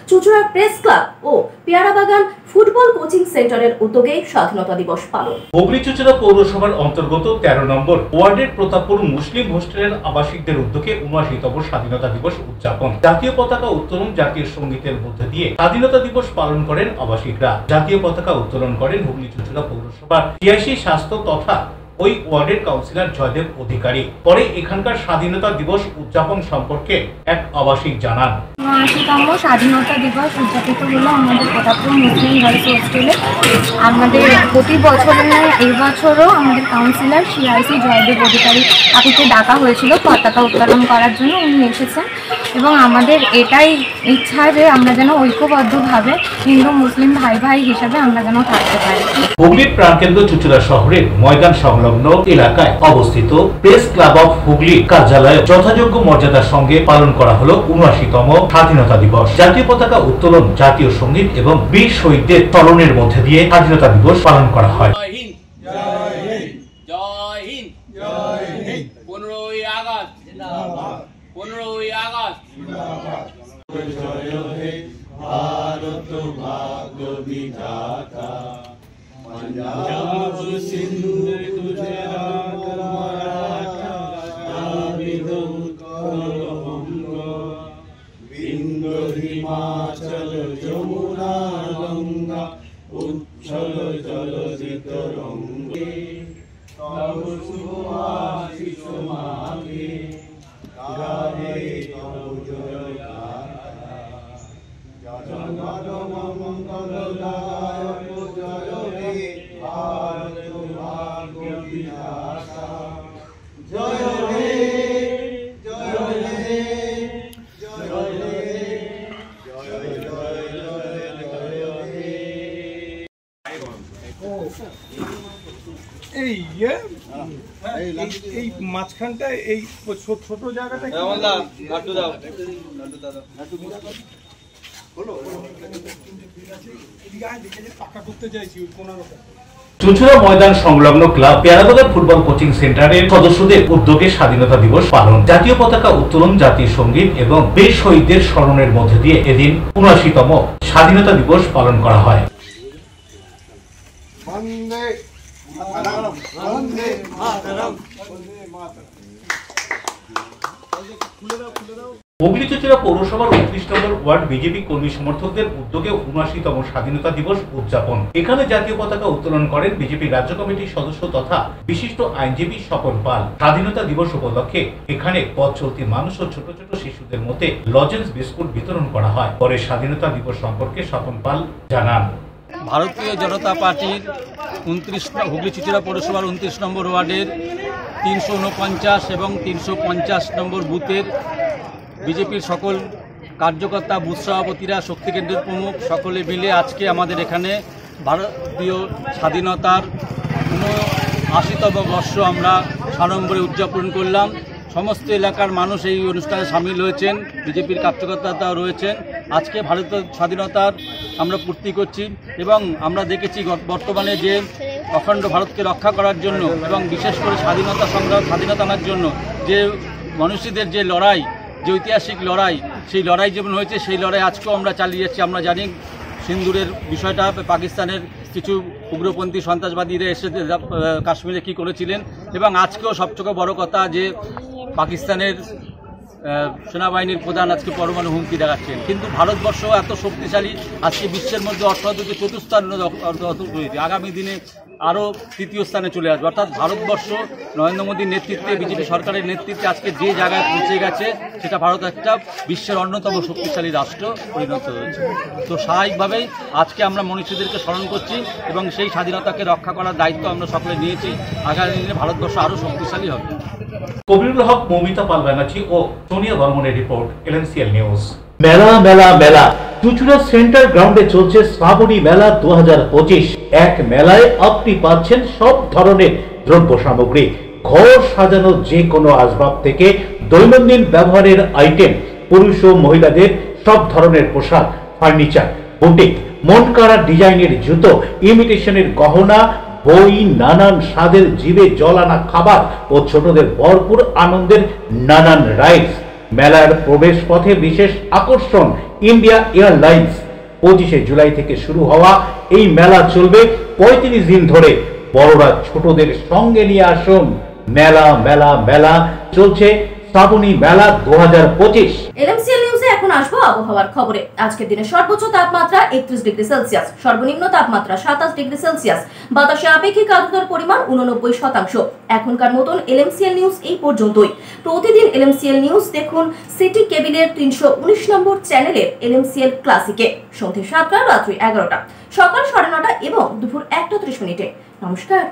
চুচুড়ার প্রেস ক্লাব ও পেয়ারাবাগান ফুটবল কোচিং সেন্টারের উদ্যোগে স্বাধীনতা দিবস পালন।
হুগলি চুচুড়া পৌরসভার অন্তর্গত 13 নম্বর ওয়ার্ডের প্রতাপপুর মুসলিম হোস্টেলের আবাসিকদের উদ্যোগে ৭৯তম স্বাধীনতা দিবস উদযাপন। জাতীয় পতাকা উত্তোলন, জাতীয় সঙ্গীতের মধ্যে দিয়ে স্বাধীনতা দিবস পালন করেন আবাসিকরা। জাতীয় পতাকা উত্তোলন করেন হুগলি চুচুড়া পৌরসভার সিআইসি স্বাস্থ্য তথা ওই ওয়ার্ডের কাউন্সিলর জয়দেব অধিকারী। পরে এখানকার স্বাধীনতা দিবস উদযাপন সম্পর্কে এক আবাসিক জানান।
৭৯তম স্বাধীনতা দিবস উদযাপিত হলো আমাদের প্রতাপপুর মুসলিম গার্লস হোস্টেলে। আমাদের প্রতি বছরের নয় এই বছরও আমাদের কাউন্সিলর সিআইসি জয়দেব অধিকারী কাকুকে ডাকা হয়েছিল পতাকা উত্তোলন করার জন্য। উনি এসেছেন এবং আমাদের এটাই ইচ্ছা যে আমরা যেন ঐক্যবদ্ধভাবে হিন্দু মুসলিম ভাই ভাই হিসাবে আমরা যেন থাকতে পারি।
হুগলির প্রাণকেন্দ্র চুচুড়া শহরের ময়দান সংলগ্ন এলাকায় অবস্থিত প্রেস ক্লাব অফ হুগলি কার্যালয়ে যথাযোগ্য মর্যাদার সঙ্গে পালন করা হলো ৭৯তম স্বাধীনতা দিবস। জাতীয় পতাকা উত্তোলন, জাতীয় সঙ্গীত এবং বীর শহীদদের স্মরণের মধ্যে দিয়ে স্বাধীনতা দিবস পালন করা হয়।
15ই আগস্ট জিন্দাবাদ, 15ই আগস্ট জিন্দাবাদ। জয় হে ভারত ভাগ্য বিধাতা, पंजाब सिंध गुजरात मराठा द्राविड़ उत्कल बंग विंध्य हिमाचल यमुना गंगा उच्छल जलधि तरंगे तब शुभ आशीष मांगे गाहे तब जय गाथा जगत मंगलदायक जय हे भारत भाग्य विधाता जय हे जय हे जय हे जय जय जय हे।
এই মাঝখানটা এই ছোট জায়গাটা
লাড্ডু দাও,
চুচুড়া ময়দান সংলগ্ন ক্লাব পেয়ারাবাগান ফুটবল কোচিং সেন্টারের সদস্যদের উদ্যোগে স্বাধীনতা দিবস পালন। জাতীয় পতাকা উত্তোলন, জাতীয় সঙ্গীত এবং বীর শহীদদের স্মরণের মধ্যে দিয়ে এদিন ৭৯তম স্বাধীনতা দিবস পালন করা হয়।
বন্দে মাতরম, বন্দে মাতরম, বন্দে মাতরম।
হুগলি চুচুড়া পৌরসভার 29 নম্বর ওয়ার্ড বিজেপি কর্মী সমর্থকদের উদ্যোগে 79তম স্বাধীনতা দিবস উদযাপন। এখানে জাতীয় পতাকা উত্তোলন করেন বিজেপি রাজ্য কমিটির সদস্য তথা বিশিষ্ট আইনজীবী স্বপন পাল। স্বাধীনতা দিবস উপলক্ষে এখানে পথ চলতি মানুষ ও ছোট ছোট শিশুদের মধ্যে লজেন্স বিস্কুট বিতরণ করা হয়। পরে স্বাধীনতা দিবস সম্পর্কে স্বপন পাল জানান,
ভারতীয় জনতা পার্টির হুগলি চুচুড়া পৌরসভার 29 নম্বর ওয়ার্ডের 349 এবং 350 নম্বর বুথের বিজেপির সকল কার্যকর্তা, বুথ সভাপতিরা, শক্তি কেন্দ্রের প্রমুখ সকলে মিলে আজকে আমাদের এখানে ভারতীয় স্বাধীনতার 79তম বর্ষ আমরা সাড়ম্বরে উদযাপন করলাম। সমস্ত এলাকার মানুষ এই অনুষ্ঠানে সামিল হয়েছেন, বিজেপির কার্যকর্তারাও রয়েছেন। আজকে ভারতের স্বাধীনতার আমরা পূর্তি করছি এবং আমরা দেখেছি বর্তমানে যে অখণ্ড ভারতকে রক্ষা করার জন্য এবং বিশেষ করে স্বাধীনতা সংগ্রাম, স্বাধীনতা আনার জন্য যে মনীষীদের যে লড়াই, যে ঐতিহাসিক লড়াই, সেই লড়াই যেমন হয়েছে সেই লড়াই আজকেও আমরা চালিয়ে যাচ্ছি। আমরা জানি সিন্দুরের বিষয়টা পাকিস্তানের কিছু উগ্রপন্থী সন্ত্রাসবাদীরা এসে কাশ্মীরে কী করেছিলেন এবং আজকেও সবচেয়ে বড় কথা যে পাকিস্তানের সেনাবাহিনীর প্রধান আজকে পরমাণু হুমকি দেখাচ্ছেন। কিন্তু ভারতবর্ষ এত শক্তিশালী, আজকে বিশ্বের মধ্যে অর্থনৈতিক চতুর্থ আগামী দিনে আরও তৃতীয় স্থানে চলে আসবে। অর্থাৎ ভারতবর্ষ নরেন্দ্র মোদীর নেতৃত্বে, বিজেপি সরকারের নেতৃত্বে আজকে যে জায়গায় পৌঁছে গেছে সেটা ভারত একটা বিশ্বের অন্যতম শক্তিশালী রাষ্ট্র পরিণত হয়েছে। তো স্বাভাবিকভাবেই আজকে আমরা মনীষীদেরকে স্মরণ করছি এবং সেই স্বাধীনতাকে রক্ষা করার দায়িত্ব আমরা সকলে নিয়েছি। আগামী দিনে ভারতবর্ষ আরও শক্তিশালী হবে।
কবিরুল হক, মৌমিতা পাল ব্যানার্জি ও সোনিয়া বর্মনের রিপোর্ট, LNCL নিউজ।
মেলা মেলা মেলা চুচুড়া সেন্টার গ্রাউন্ডে চলছে শ্রাবণী মেলা 2025। এক মেলায় আপনি পাচ্ছেন সব ধরনের দ্রব্য সামগ্রী, ঘর সাজানো যে কোনো আসবাব থেকে দৈনন্দিন ব্যবহারের আইটেম, পুরুষ ও মহিলাদের সব ধরনের পোশাক, ফার্নিচার, বুটিক, মন কাড়া ডিজাইনের জুতো, ইমিটেশনের গহনা, বই, নানান স্বাদের জিভে জল আনা খাবার ও ছোটদের ভরপুর আনন্দের নানান রাইডস। মেলার প্রবেশ পথে বিশেষ আকর্ষণ ইন্ডিয়া এয়ারলাইন্স। 25শে জুলাই থেকে শুরু হওয়া এই মেলা চলবে 35 দিন ধরে। বড়রা ছোটদের সঙ্গে নিয়ে আসুন। মেলা মেলা মেলা চলছে শ্রাবণী মেলা 2025।
LNCL নিউজে এখন আসবো আবহাওয়ার খবরে। আজকের দিনে সর্বোচ্চ তাপমাত্রা 31 ডিগ্রি সেলসিয়াস, সর্বনিম্ন তাপমাত্রা 27 ডিগ্রি সেলসিয়াস, বাতাসে আপেক্ষিক আর্দ্রতার পরিমাণ 89%। এখনকার মতন LNCL নিউজ এই পর্যন্তই। প্রতিদিন LNCL নিউজ দেখুন সিটি কেবিলের 319 নম্বর চ্যানেলের LNCL ক্লাসিকে সন্ধ্যে 7টা, রাত্রি 11টা, সকাল 9:30 এবং দুপুর 1:30। নমস্কার।